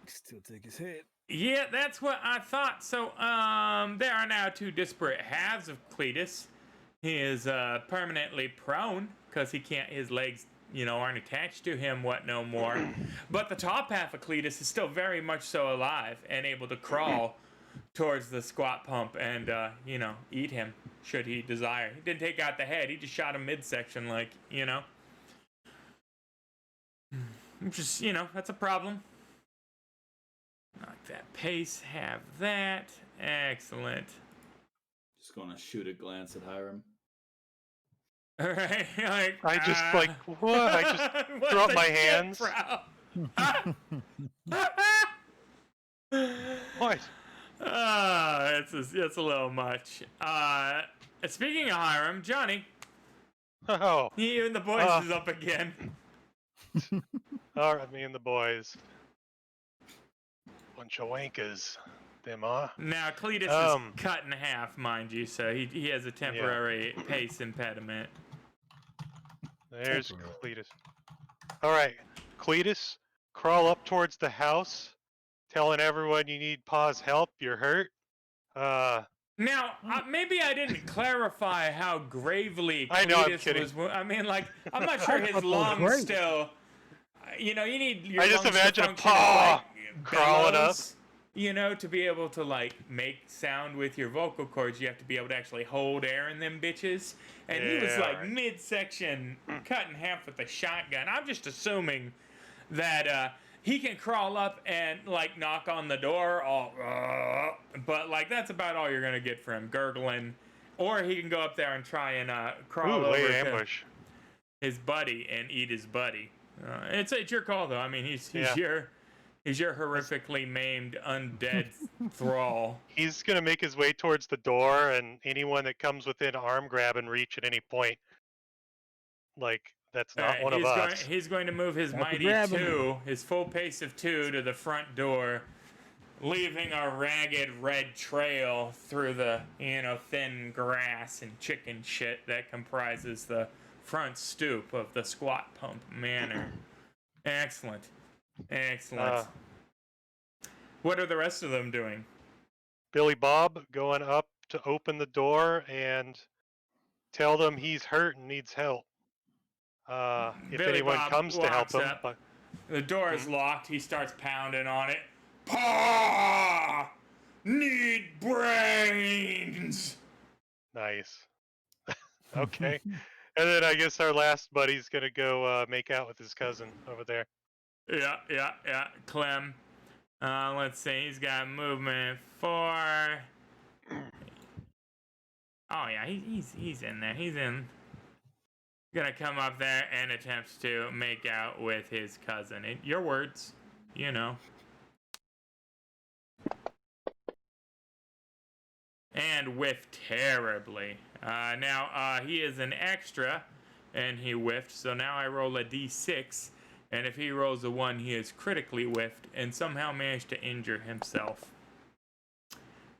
Still take his head. Yeah, that's what I thought. So, there are now 2 disparate halves of Cletus. He is, permanently prone, because his legs, you know, aren't attached to him, no more. But the top half of Cletus is still very much so alive and able to crawl towards the Squat Pump and, you know, eat him, should he desire. He didn't take out the head, he just shot him midsection, like, you know. Just, you know, that's a problem. Like that pace, have that. Excellent. Just gonna shoot a glance at Hiram. All right, like I just like what? I just what throw up the my shit, hands. bro? What? It's a little much. Speaking of Hiram, Johnny, Oh, you and the boys is up again. all right, me and the boys. Bunch of wankers, them are. Now Cletus is cut in half, mind you, so he has a temporary pace impediment. There's Temporary. Cletus. All right, Cletus, crawl up towards the house, telling everyone you need Pa's help. You're hurt. Now, maybe I didn't clarify how gravely I know, I'm Cletus kidding. was. I mean, like, I'm not sure his lungs still. You know, you need your I just lungs imagine to a function paw like crawling up. bellows, you know, to be able to like make sound with your vocal cords. You have to be able to actually hold air in them bitches. And he was Yeah, like right. midsection, cut in half with a shotgun. I'm just assuming that he can crawl up and like knock on the door, but like that's about all you're gonna get from him, gurgling. Or he can go up there and try and crawl over late to ambush. his buddy and eat his buddy. It's your call though. I mean, he's Yeah. your horrifically maimed undead thrall. He's gonna make his way towards the door, and anyone that comes within arm grab and reach at any point, like that's not one of us. He's going to move his Have to mighty grab him. 2, his full pace of 2 to the front door, leaving a ragged red trail through the, thin grass and chicken shit that comprises the front stoop of the Squatpump Manor. Excellent. What are the rest of them doing? Billy Bob going up to open the door and tell them he's hurt and needs help. If Billy anyone Bob comes to help walks him, up. but The door is locked. He starts pounding on it. Pa! Need brains! nice. Okay. And then I guess our last buddy's gonna go make out with his cousin over there. Yeah. Clem. Let's see. He's got movement 4. Oh yeah, he's in there. He's in. Gonna come up there and attempts to make out with his cousin. Your words, And whiffed terribly. Now he is an extra, and he whiffed. So now I roll a d6, and if he rolls a 1, he is critically whiffed and somehow managed to injure himself.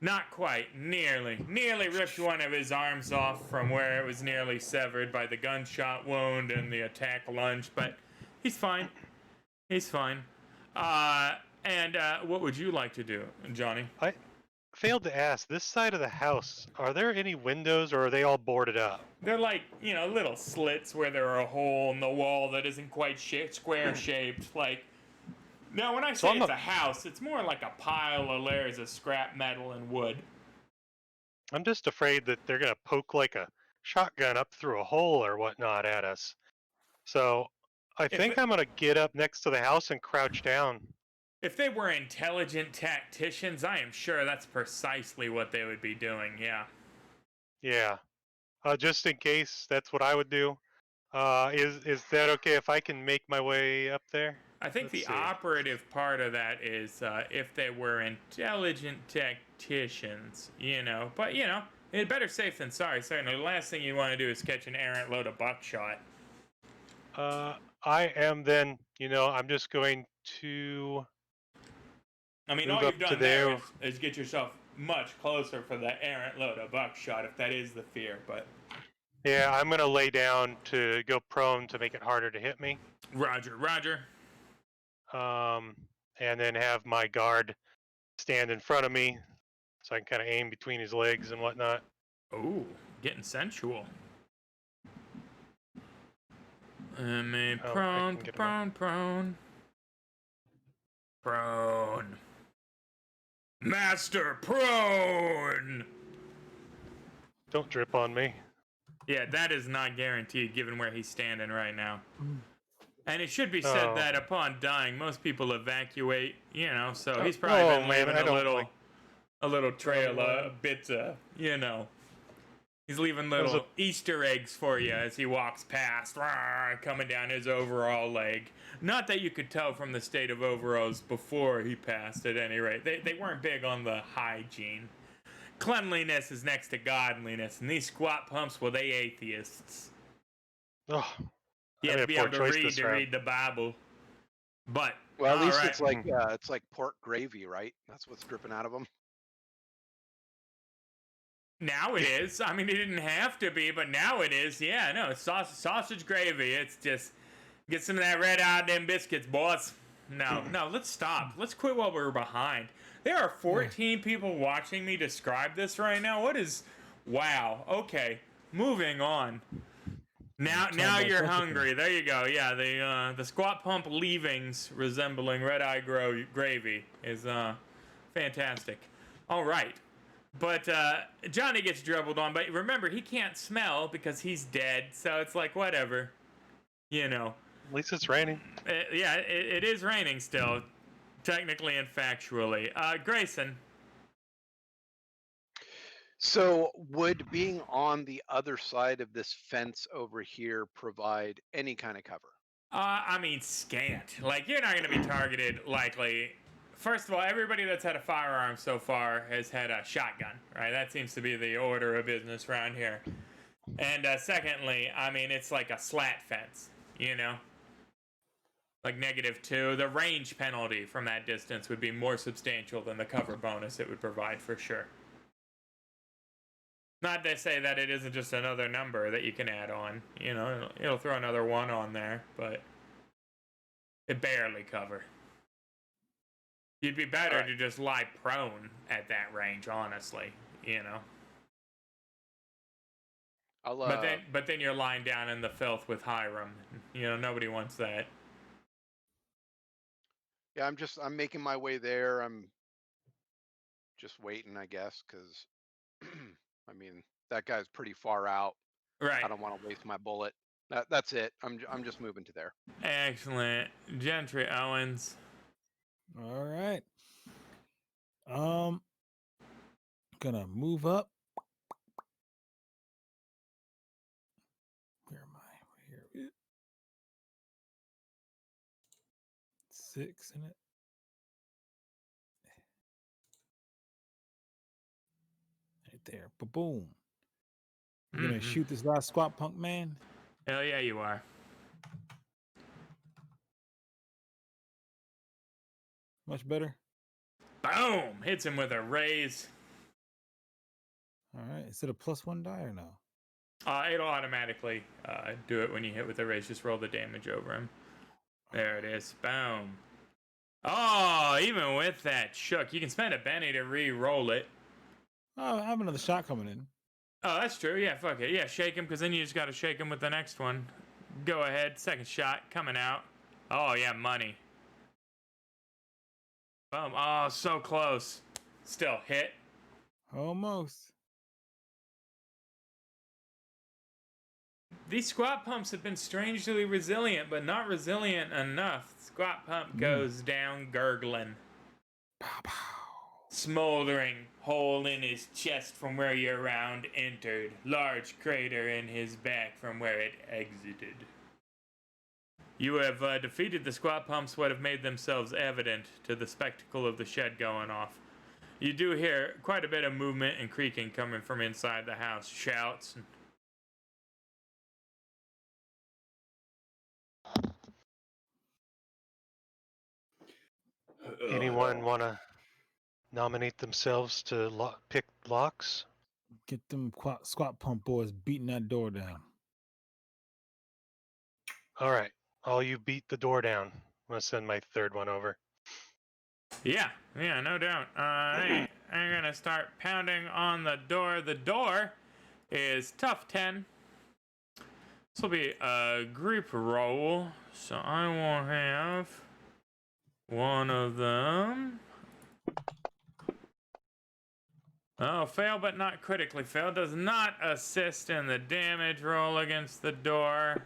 Not quite. Nearly ripped one of his arms off from where it was nearly severed by the gunshot wound and the attack lunge, but he's fine. And what would you like to do, Johnny? I failed to ask, this side of the house, are there any windows or are they all boarded up? They're like, little slits where there are a hole in the wall that isn't quite square shaped. Like, now when I say it's a house, it's more like a pile of layers of scrap metal and wood. I'm just afraid that they're gonna poke like a shotgun up through a hole or whatnot at us. So I think I'm gonna get up next to the house and crouch down. If they were intelligent tacticians, I am sure that's precisely what they would be doing, yeah. Yeah. Just in case, that's what I would do. Is that okay if I can make my way up there? I think the operative part of that is if they were intelligent tacticians, But, it's better safe than sorry. Certainly, the last thing you want to do is catch an errant load of buckshot. I am then, I'm just going to... I mean, all you've done there is get yourself much closer for the errant load of buckshot, if that is the fear, but... Yeah, I'm going to lay down to go prone to make it harder to hit me. Roger. And then have my guard stand in front of me so I can kind of aim between his legs and whatnot. Ooh, getting sensual. Prone. Master prone! Don't drip on me. Yeah, that is not guaranteed given where he's standing right now. And it should be said that upon dying, most people evacuate, so he's probably been leaving a little trail of bits of, He's leaving little Easter eggs for you as he walks past, coming down his overall leg. Not that you could tell from the state of overalls before he passed, at any rate. They weren't big on the hygiene. Cleanliness is next to godliness, and these squat pumps, well, they atheists. Oh, You have to be able to read the Bible. But, Well, at least right. it's like pork gravy, right? That's what's dripping out of them. Now it is. I mean, it didn't have to be, but now it is. Yeah, no, it's sausage gravy. It's just, get some of that red eye them biscuits, boys. No, let's stop. Let's quit while we're behind. There are 14 people watching me describe this right now. Wow. Okay, moving on. Now you're hungry. There you go. Yeah, the squat pump leavings resembling red eye gravy is fantastic. All right. But Johnny gets dribbled on, but remember, he can't smell because he's dead, so it's like, whatever. You know. At least it's raining. It is raining still, technically and factually. Grayson. So would being on the other side of this fence over here provide any kind of cover? I mean, scant. Like, you're not going to be targeted, likely. First of all, everybody that's had a firearm so far has had a shotgun, right? That seems to be the order of business around here. And secondly, I mean, it's like a slat fence, you know? Like -2. The range penalty from that distance would be more substantial than the cover bonus it would provide for sure. Not to say that it isn't just another number that you can add on. You know, it'll throw another 1 on there, but it barely cover. You'd be better to just lie prone at that range, honestly, you know. But then you're lying down in the filth with Hiram. You know, nobody wants that. Yeah, I'm making my way there. I'm just waiting, I guess, because I mean, that guy's pretty far out. Right. I don't want to waste my bullet. That's it. I'm just moving to there. Excellent. Gentry Owens. All right. Gonna move up. Where am I? Right here. 6 in it. Right there. Ba-boom. You gonna shoot this last squat punk man? Hell yeah, you are. Much better. Boom! Hits him with a raise. All right. Is it a +1 die or no? It'll automatically do it when you hit with a raise. Just roll the damage over him. There it is. Boom. Oh, even with that shook, you can spend a Benny to re-roll it. Oh, I have another shot coming in. Oh, that's true. Yeah, fuck it. Yeah, shake him, because then you just got to shake him with the next one. Go ahead. Second shot coming out. Oh, yeah, money. Boom. Oh, so close. Still hit. Almost. These squat pumps have been strangely resilient, but not resilient enough. Squat pump goes down gurgling. Pow, pow. Smoldering hole in his chest from where your round entered. Large crater in his back from where it exited. You have defeated the squat pumps what have made themselves evident to the spectacle of the shed going off. You do hear quite a bit of movement and creaking coming from inside the house. Shouts. Anyone want to nominate themselves to pick locks? Get them squat pump boys beating that door down. All right. All you beat the door down. I'm going to send my third one over. Yeah, no doubt. I'm going to start pounding on the door. The door is tough 10. This will be a group roll, so I will have one of them. Oh, fail but not critically fail. Does not assist in the damage roll against the door.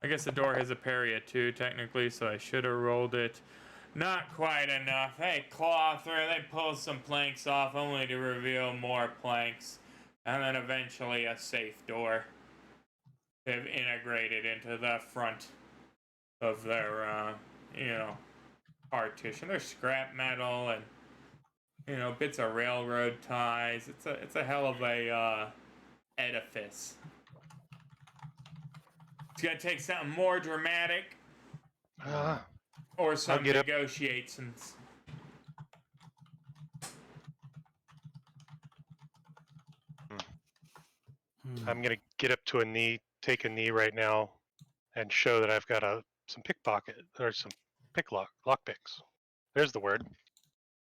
I guess the door has a parry at 2 technically, so I should have rolled it. Not quite enough. They claw through, they pull some planks off only to reveal more planks. and then eventually a safe door. They've integrated into the front of their, partition. There's scrap metal and bits of railroad ties. It's a hell of a edifice. It's gonna take something more dramatic or some get up. negotiations. I'm gonna get up to a knee, take a knee right now, and show that I've got some pickpocket or some lockpicks. There's the word.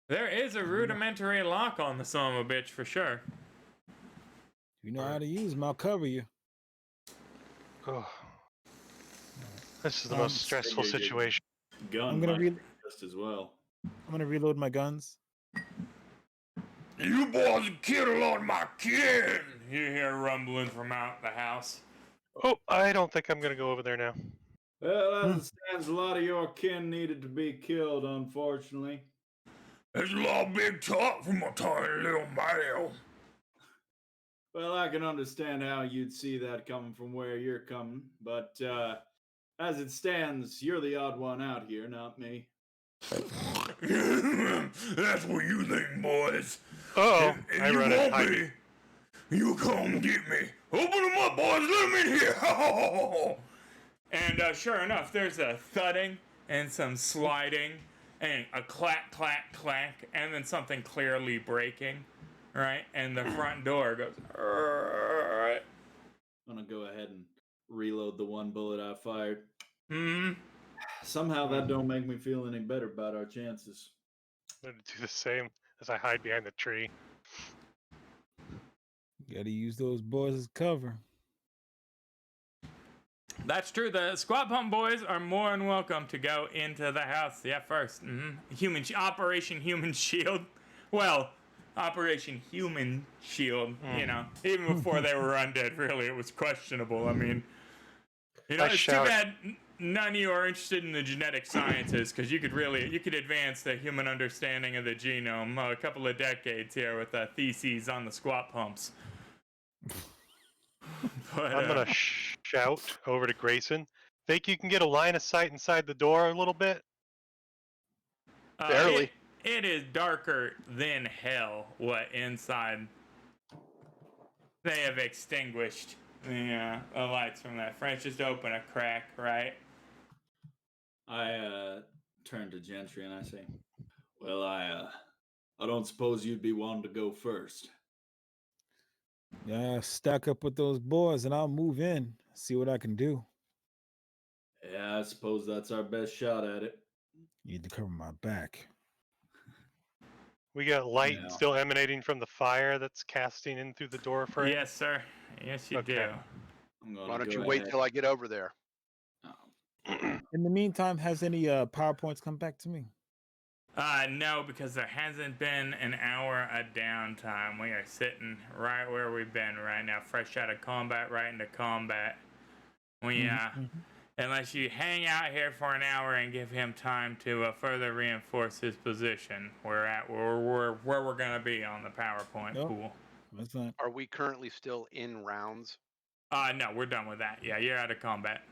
There is a rudimentary lock on the son of a bitch for sure. You know how to use them, I'll cover you. Oh, this is the most stressful situation. Gun I'm gonna might be just as well. I'm gonna reload my guns. You boys killed a lot of my kin! You hear rumbling from out the house. Oh, I don't think I'm gonna go over there now. Well, as it stands, a lot of your kin needed to be killed, unfortunately. There's a lot of big talk from a tiny little male. Well, I can understand how you'd see that coming from where you're coming, but as it stands, you're the odd one out here, not me. That's what you think, boys. Oh, If I you run and want hide. me, you come get me. Open them up, boys. Let me in here. And sure enough, there's a thudding and some sliding and a clack, clack, clack, and then something clearly breaking, right? And the front door goes. I'm gonna go ahead and reload the one bullet I fired. Somehow that don't make me feel any better about our chances. I'm gonna do the same as I hide behind the tree. You gotta use those boys as cover. That's true. The Squatpump boys are more than welcome to go into the house. Yeah, first. Operation Human Shield. Well, Operation Human Shield, even before they were undead, really, it was questionable. I mean, it's too bad none of you are interested in the genetic sciences, because you could advance the human understanding of the genome a couple of decades here with the theses on the squat pumps. But, I'm gonna shout over to Grayson. Think you can get a line of sight inside the door a little bit? Barely. It is darker than hell what inside. They have extinguished the lights from that. French just open a crack, right? I turn to Gentry and I say, well, I don't suppose you'd be wanting to go first. Yeah, stack up with those boys and I'll move in, see what I can do. Yeah, I suppose that's our best shot at it. You need to cover my back. We got light Yeah. still emanating from the fire that's casting in through the door frame? Yes, sir. Yes, you Okay. do. Why don't you wait till I get over there? In the meantime, has any PowerPoints come back to me? No, because there hasn't been an hour of downtime. We are sitting right where we've been right now, fresh out of combat, right into combat. Unless you hang out here for an hour and give him time to further reinforce his position, where we're gonna be on the PowerPoint pool. That's fine. Are we currently still in rounds? No, we're done with that. Yeah, you're out of combat.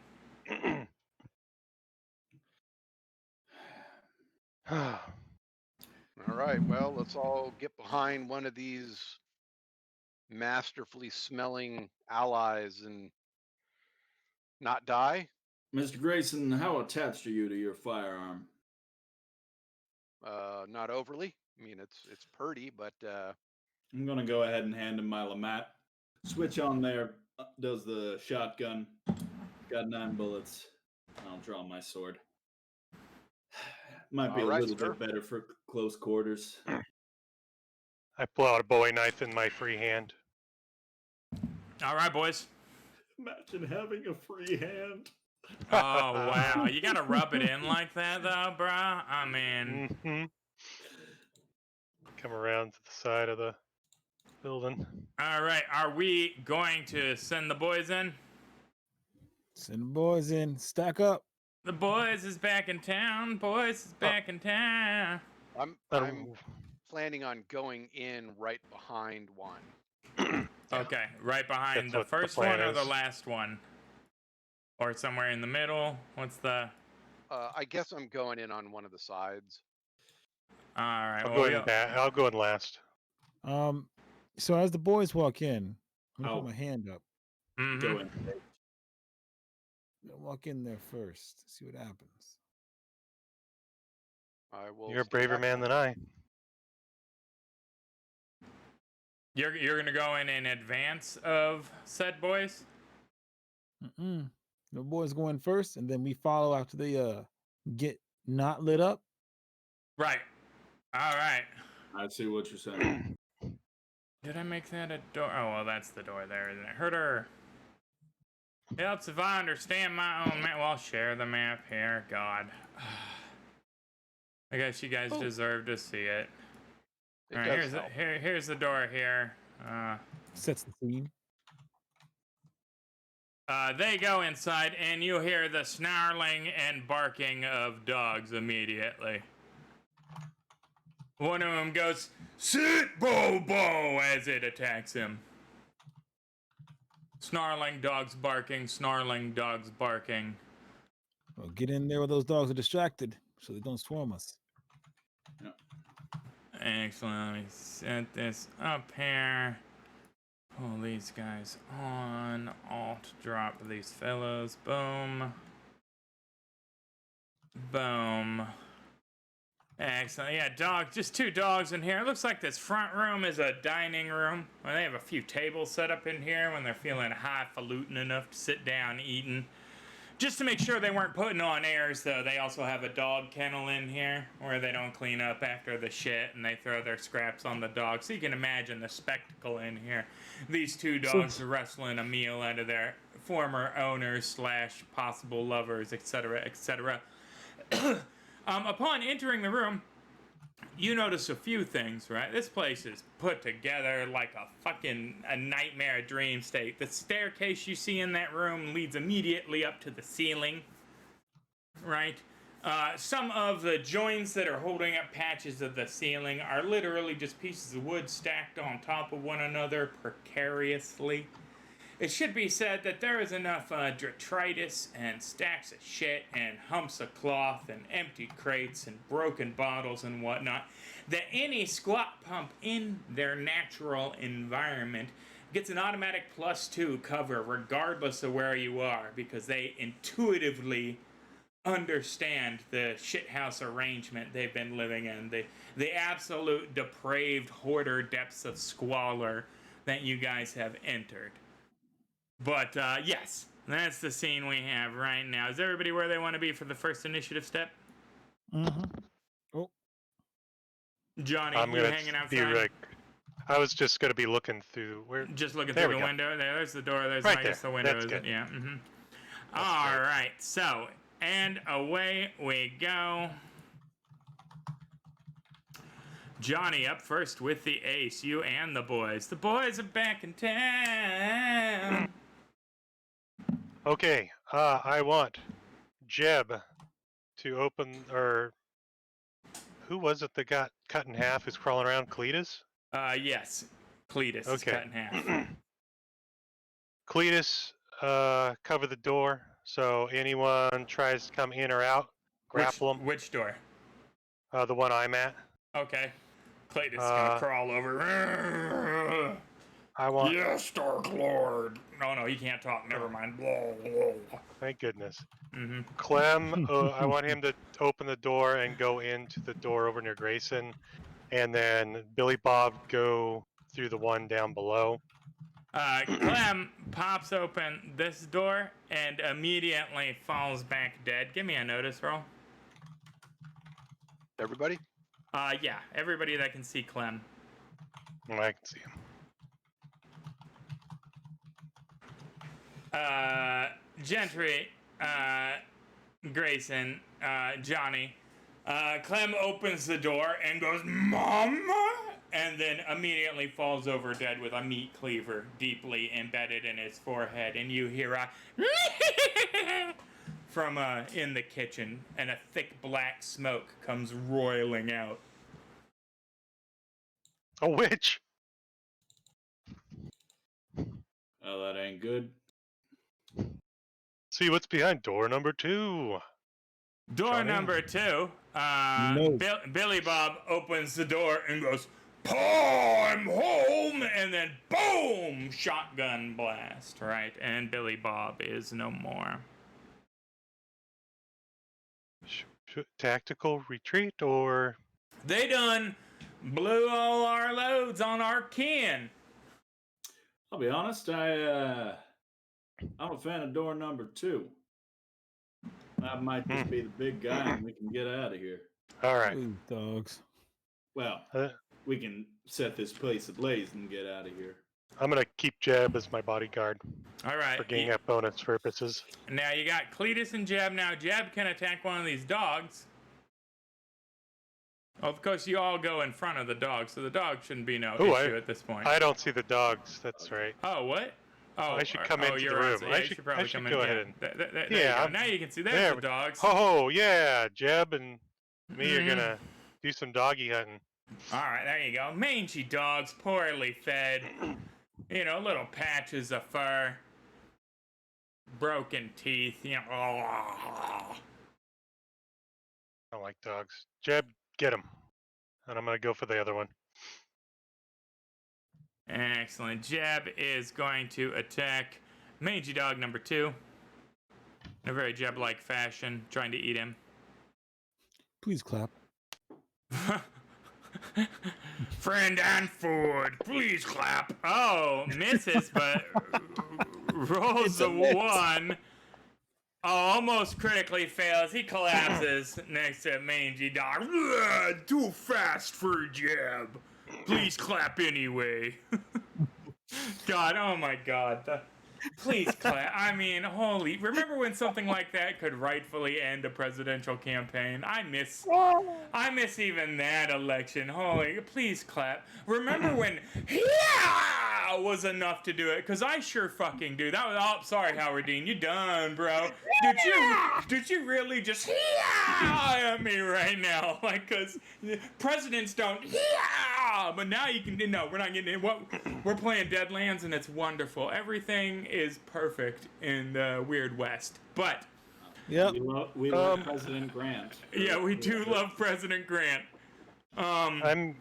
All right, well, let's all get behind one of these masterfully smelling allies and not die. Mr. Grayson, how attached are you to your firearm? Not overly. I mean, it's pretty, but I'm gonna go ahead and hand him my Lamat. Switch on there does the shotgun. Got 9 bullets. I'll draw my sword. Might be All a right, little sir. bit better for close quarters. I pull out a Bowie knife in my free hand. All right, boys. Imagine having a free hand. Oh, wow. You gotta rub it in like that, though, bruh? I mean... Come around to the side of the building. All right, are we going to send the boys in? Send the boys in. Stack up. The boys is back in town. Boys is back in town. I'm planning on going in right behind one. Yeah. Okay, right behind That's the what the first plan one or the is. last one? Or somewhere in the middle? What's the... I guess I'm going in on one of the sides. Alright, I'll well, go in back. I'll go in last. So as the boys walk in, I'm gonna I'll put my hand up. go in. I'll walk in there first. See what happens. I will. You're a stand braver back man than I. You're gonna go in advance of said boys? Mm-mm. The boys go in first, and then we follow after they get not lit up. Right. Alright. I see what you're saying. Did I make that a door? Oh, well, that's the door there, isn't it? Herder. Helps if I understand my own map. Well, I'll share the map here. God. I guess you guys Oh. deserve to see it. It Alright, does help. here's the door here. Sets the scene. They go inside, and you hear the snarling and barking of dogs immediately. One of them goes, "Sit, Bobo!" as it attacks him. Snarling dogs barking, snarling dogs barking. Well, get in there where those dogs are distracted, so they don't swarm us. Excellent. Let me set this up here. Pull these guys on. Alt drop these fellows. Boom. Boom. Excellent. Yeah, just 2 dogs in here. It looks like this front room is a dining room. Well, they have a few tables set up in here when they're feeling highfalutin enough to sit down eating. Just to make sure they weren't putting on airs, though, they also have a dog kennel in here where they don't clean up after the shit and they throw their scraps on the dog. So you can imagine the spectacle in here. These 2 dogs are wrestling a meal out of their former owners / possible lovers, etc., etc. Upon entering the room, you notice a few things, right? This place is put together like a nightmare dream state. The staircase you see in that room leads immediately up to the ceiling, right? Some of the joints that are holding up patches of the ceiling are literally just pieces of wood stacked on top of one another precariously. It should be said that there is enough detritus and stacks of shit and humps of cloth and empty crates and broken bottles and whatnot that any squat pump in their natural environment gets an automatic +2 cover regardless of where you are, because they intuitively understand the shithouse arrangement they've been living in, the absolute depraved hoarder depths of squalor that you guys have entered. But, yes, that's the scene we have right now. Is everybody where they want to be for the first initiative step? Mm-hmm. Oh, Johnny, I'm you gonna hanging be outside? right. I was just gonna be looking through where. Just looking There through we the go. window. There's the door. There's, Right I guess, there. the window. That's Is good. it? Yeah. Mm-hmm. That's All great. right. So, and away we go. Johnny up first with the ace. You and the boys. The boys are back in town. Okay. I want Jeb to open, or who was it that got cut in half? Who's crawling around? Cletus. Yes. Cletus is Okay. cut in half. Cletus, cover the door so anyone tries to come in or out, grapple them. Which door? The one I'm at. Okay. Cletus is gonna crawl over. I want. Yes, Dark Lord. No, he can't talk. Never mind. Blah, blah. Thank goodness. Mm-hmm. Clem, I want him to open the door and go into the door over near Grayson, and then Billy Bob go through the one down below. Clem pops open this door and immediately falls back dead. Give me a notice roll. Everybody? Yeah, everybody that can see Clem. I can see him. Gentry, Grayson, Johnny. Clem opens the door and goes, "Mama!" and then immediately falls over dead with a meat cleaver deeply embedded in his forehead. And you hear a from in the kitchen, and a thick black smoke comes roiling out. A witch. Oh, that ain't good. See what's behind door number 2. Door Johnny? number 2. No. Billy Bob opens the door and goes, "I'm home!" And then boom, shotgun blast, right? And Billy Bob is no more. Tactical retreat or They done blew all our loads on our kin. I'll be honest, I'm a fan of door number 2. That might just be the big guy and we can get out of here. all right. Ooh, dogs. Well, we can set this place ablaze and get out of here. I'm gonna keep Jeb as my bodyguard All right. for getting at bonus purposes. Now you got Cletus and Jeb. Now Jeb can attack one of these dogs. Of course, you all go in front of the dog, so the dog shouldn't be no issue at this point. I don't see the dogs. That's right. Oh, what? Oh, I should come into the you're room. Right. Yeah, you should probably I should come go in. ahead and There yeah. you go. Now you can see. There's there. the dogs. Oh yeah, Jeb and me are Mhm. gonna do some doggy hunting. All right, there you go. Mangy dogs, poorly fed. You know, little patches of fur, broken teeth. You know. I don't like dogs. Jeb, get him. And I'm gonna go for the other one. Excellent. Jeb is going to attack Mangy Dog number 2 in a very Jeb-like fashion, trying to eat him. Please clap. Friend and Ford, please clap. Oh, misses, but rolls a 1. Oh, almost critically fails. He collapses next to Mangy Dog. Too fast for Jeb. Please clap anyway. God, oh my God. Please clap. I mean, holy. Remember when something like that could rightfully end a presidential campaign? I miss even that election. Holy, please clap. Remember when yeah was enough to do it? Because I sure fucking do. That was, oh, sorry, Howard Dean. You done, bro. Did you really just yeah at me right now? Like, because presidents don't yeah, but now you can, no, we're not getting it. What we're playing Deadlands and it's wonderful. Everything is perfect in the Weird West. But Yep. We love President Grant. yeah, we do love President Grant. I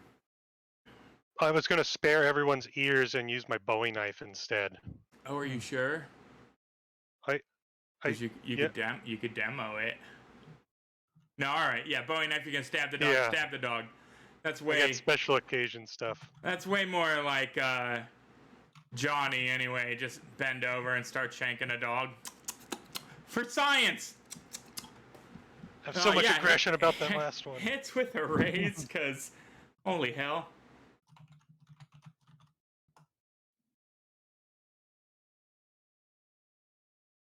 was gonna spare everyone's ears and use my Bowie knife instead. Oh, are you sure? I 'Cause you yeah. could demo it. No, all right, yeah, Bowie knife. You can stab the dog. Yeah. Stab the dog. That's I way. got special occasion stuff. That's way more like Johnny anyway. Just bend over and start shanking a dog. For science. I have so much yeah, aggression about that last one. Hits with a raise, because holy hell.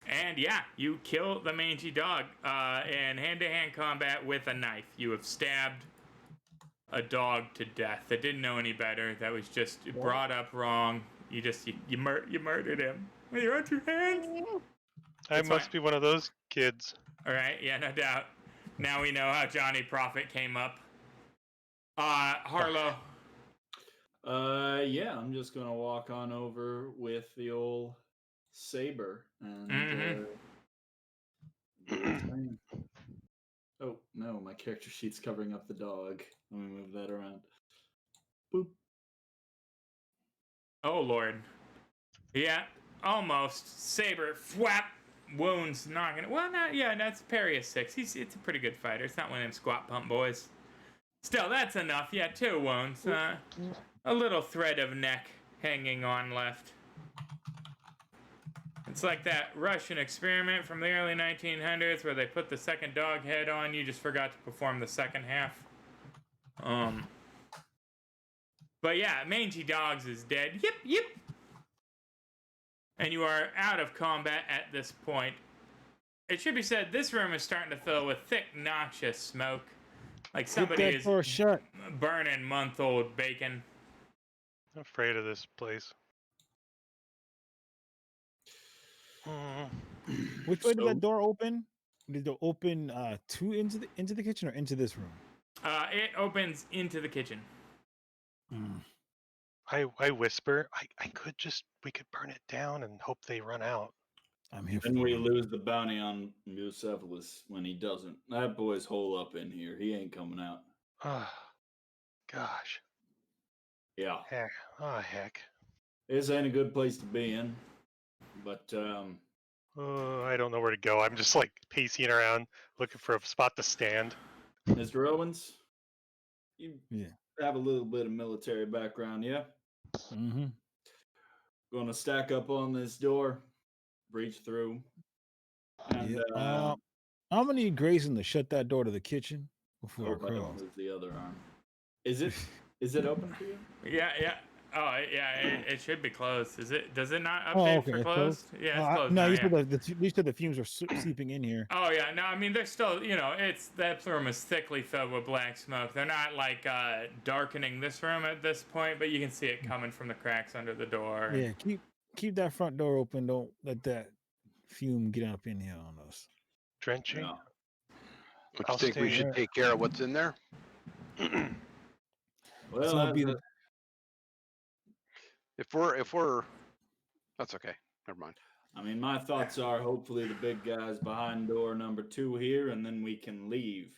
And yeah, you kill the mangy dog in hand-to-hand combat with a knife. You have stabbed a dog to death that didn't know any better. That was just brought up wrong. You murdered him with your own 2 hands. I It's must fine. be one of those kids. All right, yeah, no doubt. Now we know how Johnny Prophet came up. Harlow. Yeah, I'm just gonna walk on over with the old saber and oh no, my character sheet's covering up the dog. Let me move that around. Boop. Oh Lord. Yeah, almost. Saber, whap, wounds, knocking. Well, not yeah. That's parry a 6. It's a pretty good fighter. It's not one of them Squatpump boys. Still, that's enough. Yeah, 2 wounds. A little thread of neck hanging on left. It's like that Russian experiment from the early 1900s where they put the second dog head on. You just forgot to perform the second half. But yeah, Mangy Dogs is dead. Yip, yip. And you are out of combat at this point. It should be said, this room is starting to fill with thick, noxious smoke. Like somebody is door shut. burning month-old bacon. I'm afraid of this place. Which way did that door open? Did it open into the kitchen or into this room? It opens into the kitchen. I whisper, we could burn it down and hope they run out. I'm here for Then the we money. lose the bounty on Beaucephalus when he doesn't. That boy's hole up in here. He ain't coming out. Oh, gosh. Yeah. Heck. Oh, heck. This ain't a good place to be in. But I don't know where to go. I'm just like pacing around looking for a spot to stand. Mr. Owens, you Yeah. have a little bit of military background, yeah? Mm-hmm. Gonna stack up on this door, breach through. And Yeah. I'm gonna need Grayson to shut that door to the kitchen before I hope I don't cross. lose the other arm. Is it open for you? Yeah, yeah. Oh, yeah. It should be closed. Is it? Does it not Oh, update okay, for it's closed? Yeah, it's closed. no, now, you yeah. said the fumes are seeping in here. Oh yeah, no, I mean they're still, it's that room is thickly filled with black smoke. They're not like darkening this room at this point, but you can see it coming from the cracks under the door. Yeah, keep that front door open. Don't let that fume get up in here on us. Drenching? No. But I'll you think we stay should there. take care of what's in there? Well, It's gonna be that's If we're, that's okay. Never mind. I mean, my thoughts are hopefully the big guy's behind door number 2 here, and then we can leave.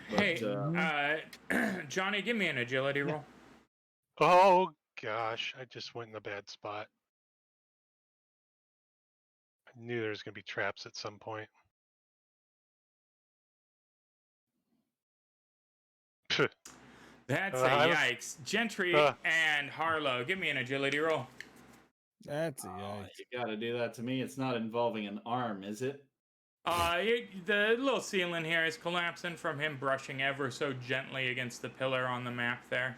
But, Hey, Johnny, give me an agility roll. Oh, gosh. I just went in a bad spot. I knew there was going to be traps at some point. Phew. That's a I was- yikes. Gentry uh. and Harlow, give me an agility roll. That's a oh, yikes. you got to do that to me. It's not involving an arm, is it? The little ceiling here is collapsing from him brushing ever so gently against the pillar on the map there.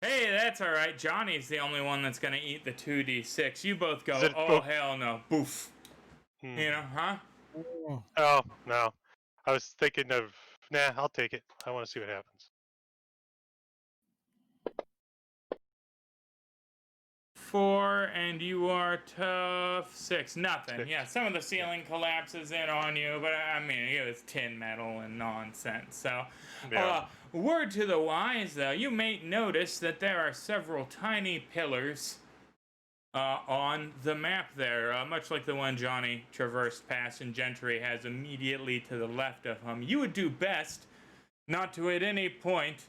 Hey, that's all right. Johnny's the only one that's gonna eat the 2d6. You both go, Is it oh hell no, boof. Hmm. Huh? Oh, Oh, no. I was thinking of, nah, I'll take it. I want to see what happens. 4, and you are tough 6. Nothing. 6. Yeah, some of the ceiling collapses in on you, but I mean, it's tin metal and nonsense. So, Yeah. word to the wise, though, you may notice that there are several tiny pillars on the map there, much like the one Johnny traversed past and Gentry has immediately to the left of him. You would do best not to at any point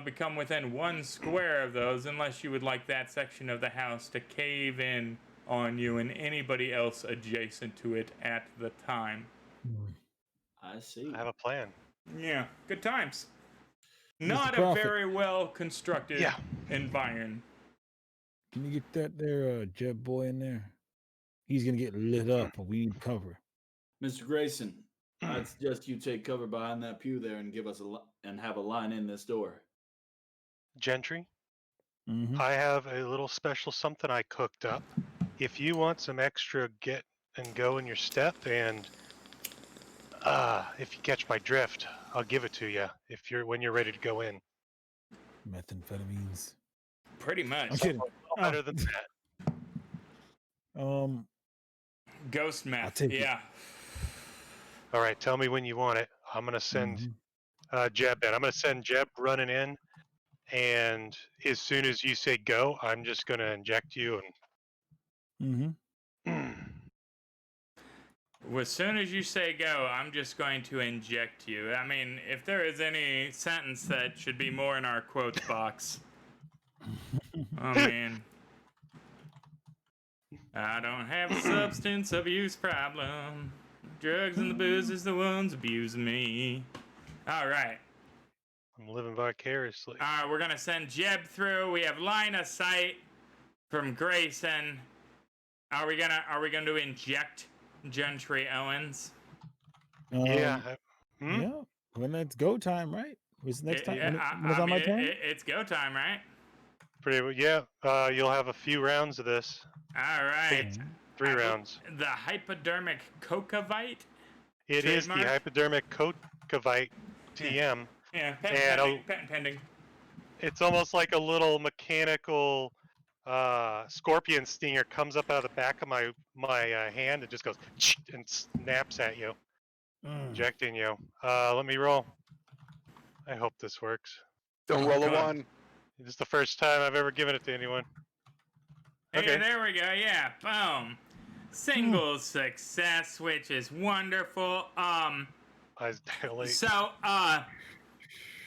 become within 1 square of those unless you would like that section of the house to cave in on you and anybody else adjacent to it at the time. I see. I have a plan. Yeah, good times. Mr. Not a Prophet. very well constructed environment. Can you get that there Jeb boy in there? He's gonna get lit up, but we need cover. Mr. Grayson, I'd suggest you take cover behind that pew there and give us and have a line in this door. Gentry, Mm-hmm. I have a little special something I cooked up. If you want some extra get and go in your step, and if you catch my drift, I'll give it to you when you're ready to go in. Methamphetamines. Pretty much. I'm kidding. Better than that. Ghost meth. I'll take it. Yeah. All right, tell me when you want it. I'm gonna send Jeb in. I'm gonna send Jeb running in, and as soon as you say go, I'm just gonna inject you Mm-hmm. and. As soon as you say go, I'm just going to inject you. I mean, if there is any sentence that should be more in our quotes box. Oh, man. I don't have a substance abuse problem. Drugs and the booze is the ones abusing me. All right. I'm living vicariously. We're going to send Jeb through. We have line of sight from Grayson. Are we gonna inject Gentry Owens? Yeah. Yeah. When it's go time, right? Was next time? When it's on my turn? It's go time, right? Pretty well. Yeah. You'll have a few rounds of this. All right. 3 rounds. The hypodermic cocavite. It is the Trademark? hypodermic cocavite TM. Yeah, And patent pending. It's almost like a little mechanical scorpion stinger comes up out of the back of my hand and just goes and snaps at you, injecting you. Let me roll. I hope this works. Don't Oh, roll a God. 1. This is the first time I've ever given it to anyone. Hey, Okay. there we go. Yeah, boom. Single success, which is wonderful. Eyes dilate. So,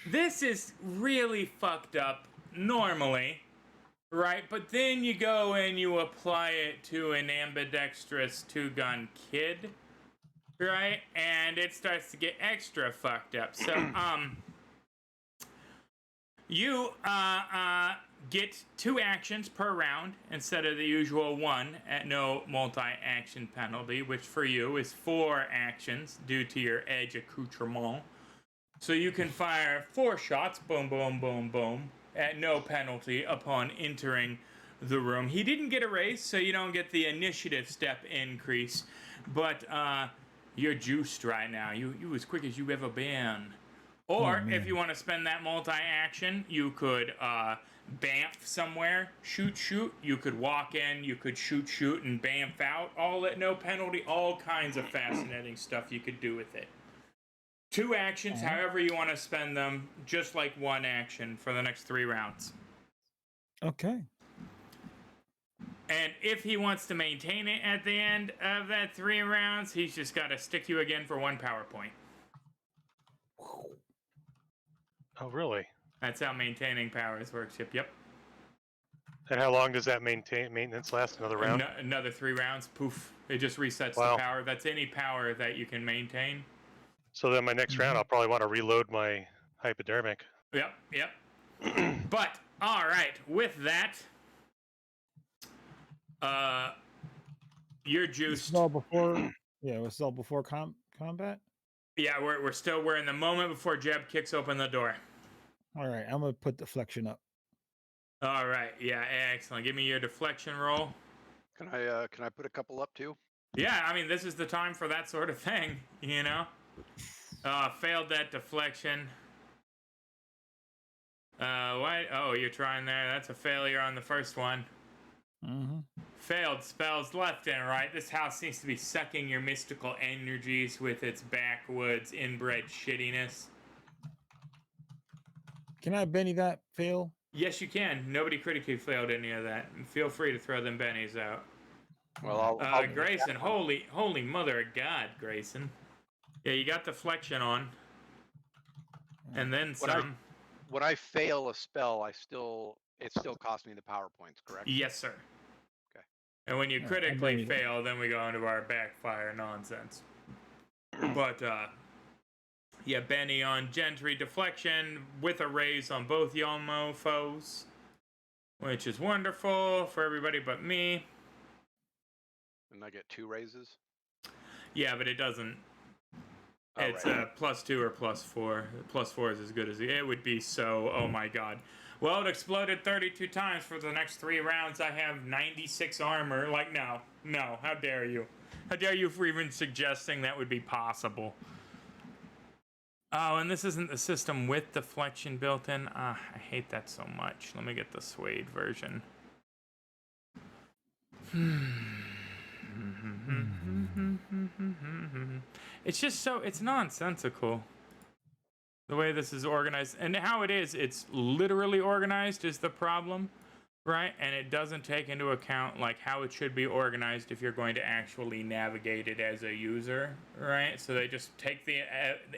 this is really fucked up normally, right? But then you go and you apply it to an ambidextrous two-gun kid, right? And it starts to get extra fucked up. So, you, get 2 actions per round instead of the usual 1 at no multi-action penalty, which for you is 4 actions due to your edge accoutrement. So you can fire 4 shots, boom, boom, boom, boom, at no penalty upon entering the room. He didn't get a raise, so you don't get the initiative step increase, but you're juiced right now. You as quick as you've ever been. Or if you want to spend that multi-action, you could bamf somewhere, shoot. You could walk in, you could shoot, and bamf out, all at no penalty. All kinds of fascinating stuff you could do with it. 2 actions, however you want to spend them, just like 1 action for the next 3 rounds. Okay. And if he wants to maintain it at the end of that 3 rounds, he's just got to stick you again for 1 power point. Oh, really? That's how maintaining powers works. Yep. And how long does that maintenance last? Another round? Another 3 rounds. Poof. It just resets Wow. the power. That's any power that you can maintain. So then my next round, I'll probably want to reload my hypodermic. Yep. But, alright, with that, you're juiced. It's all before, it's all before combat. Yeah, we're in the moment before Jeb kicks open the door. All right, I'm gonna put deflection up. All right, yeah, excellent. Give me your deflection roll. Can I put a couple up too? Yeah, I mean, this is the time for that sort of thing, you know? Failed that deflection. What? Oh, you're trying there. That's a failure on the first one. Mm-hmm. Failed spells left and right. This house seems to be sucking your mystical energies with its backwoods inbred shittiness. Can I Benny that fail? Yes, you can. Nobody critically failed any of that. Feel free to throw them bennies out. Well, I'll Grayson, holy mother of God, Grayson. Yeah, you got deflection on. And then some. When I fail a spell, it still costs me the power points, correct? Yes, sir. Okay. And when you critically fail, then we go into our backfire nonsense. But, yeah, Benny on Gentry deflection with a raise on both y'all mofos, which is wonderful for everybody but me. And I get 2 raises? Yeah, but it doesn't. Oh, It's right. +2 or +4. +4 is as good as it would be, so, oh my god. Well, it exploded 32 times for the next 3 rounds. I have 96 armor. Like, no, how dare you? How dare you for even suggesting that would be possible? Oh, and this isn't the system with deflection built in. I hate that so much. Let me get the suede version. It's just it's nonsensical. The way this is organized. And how it is, it's literally organized is the problem, right? And it doesn't take into account, like, how it should be organized if you're going to actually navigate it as a user, right? So they just take the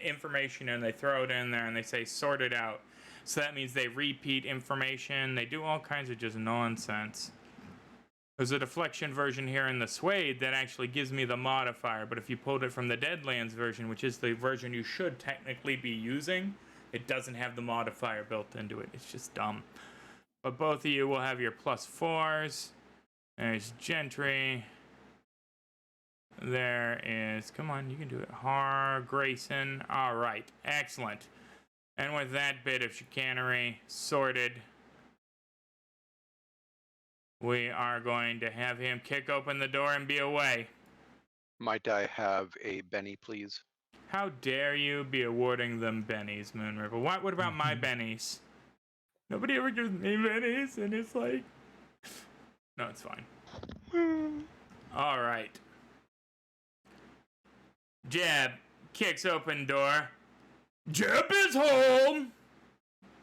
information and they throw it in there and they say, sort it out. So that means they repeat information. They do all kinds of just nonsense. There's a deflection version here in the suede that actually gives me the modifier, but if you pulled it from the Deadlands version, which is the version you should technically be using, it doesn't have the modifier built into it. It's just dumb. But both of you will have your +4s. There's Gentry. There is, come on, you can do it. Grayson. All right, excellent. And with that bit of chicanery sorted, we are going to have him kick open the door and be away. Might I have a Benny, please? How dare you be awarding them bennies, Moonriver? What about my bennies? Nobody ever gives me bennies, and it's like... No, it's fine. All right. Jeb kicks open door. Jeb is home!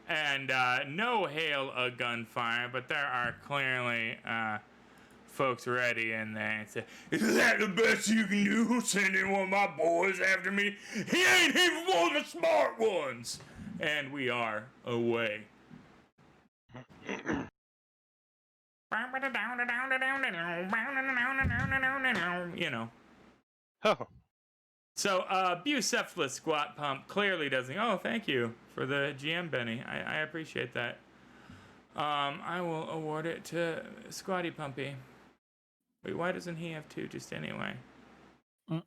And no hail of gunfire, but there are clearly folks ready in there and say, "Is that the best you can do, sending one of my boys after me? He ain't even one of the smart ones!" And we are away. You know. Oh, So, Beaucephalus Squatpump clearly doesn't. Oh, thank you for the GM, Benny. I appreciate that. I will award it to Squatty Pumpy. Wait, why doesn't he have 2 just anyway? He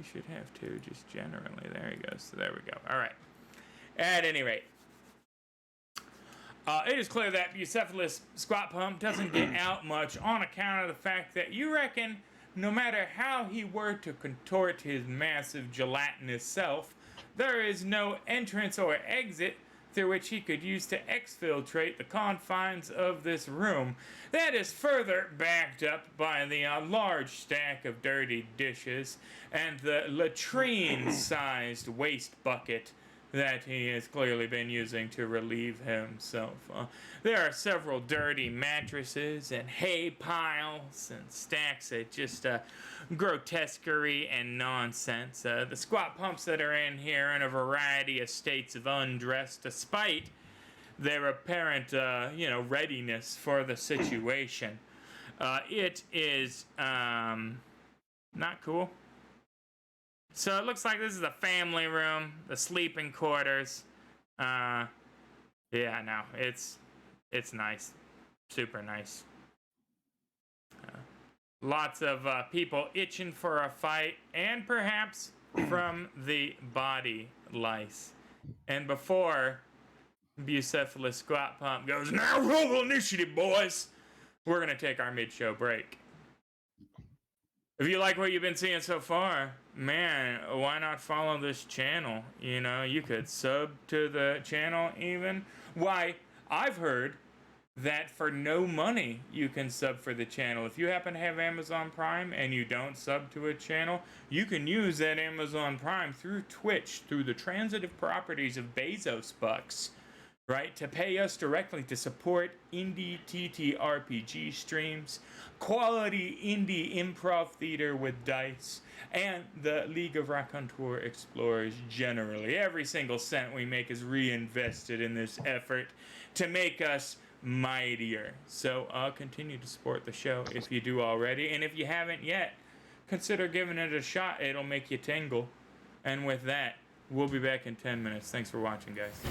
should have 2 just generally. There he goes. So there we go. All right. At any rate, it is clear that Beaucephalus Squatpump doesn't get out much on account of the fact that you reckon no matter how he were to contort his massive gelatinous self, there is no entrance or exit through which he could use to exfiltrate the confines of this room. That is further backed up by the large stack of dirty dishes and the latrine-sized waste bucket that he has clearly been using to relieve himself. There are several dirty mattresses and hay piles and stacks of just grotesquerie and nonsense. The squat pumps that are in here in a variety of states of undress, despite their apparent, readiness for the situation. It is not cool. So it looks like this is a family room, the sleeping quarters. Yeah, no, it's nice, super nice. Lots of people itching for a fight, and perhaps from the body lice. And before Beaucephalus Squatpump goes, "Now roll initiative, boys," we're gonna take our mid-show break. If you like what you've been seeing so far, man, why not follow this channel? You know, you could sub to the channel even. Why, I've heard that for no money you can sub for the channel. If you happen to have Amazon Prime and you don't sub to a channel, you can use that Amazon Prime through Twitch, through the transitive properties of Bezos bucks, right, to pay us directly to support indie TTRPG streams, quality indie improv theater with dice, and the League of Raconteur Explorers generally. Every single cent we make is reinvested in this effort to make us mightier. So continue to support the show if you do already, and if you haven't yet, consider giving it a shot. It'll make you tingle. And with that, we'll be back in 10 minutes. Thanks for watching, guys.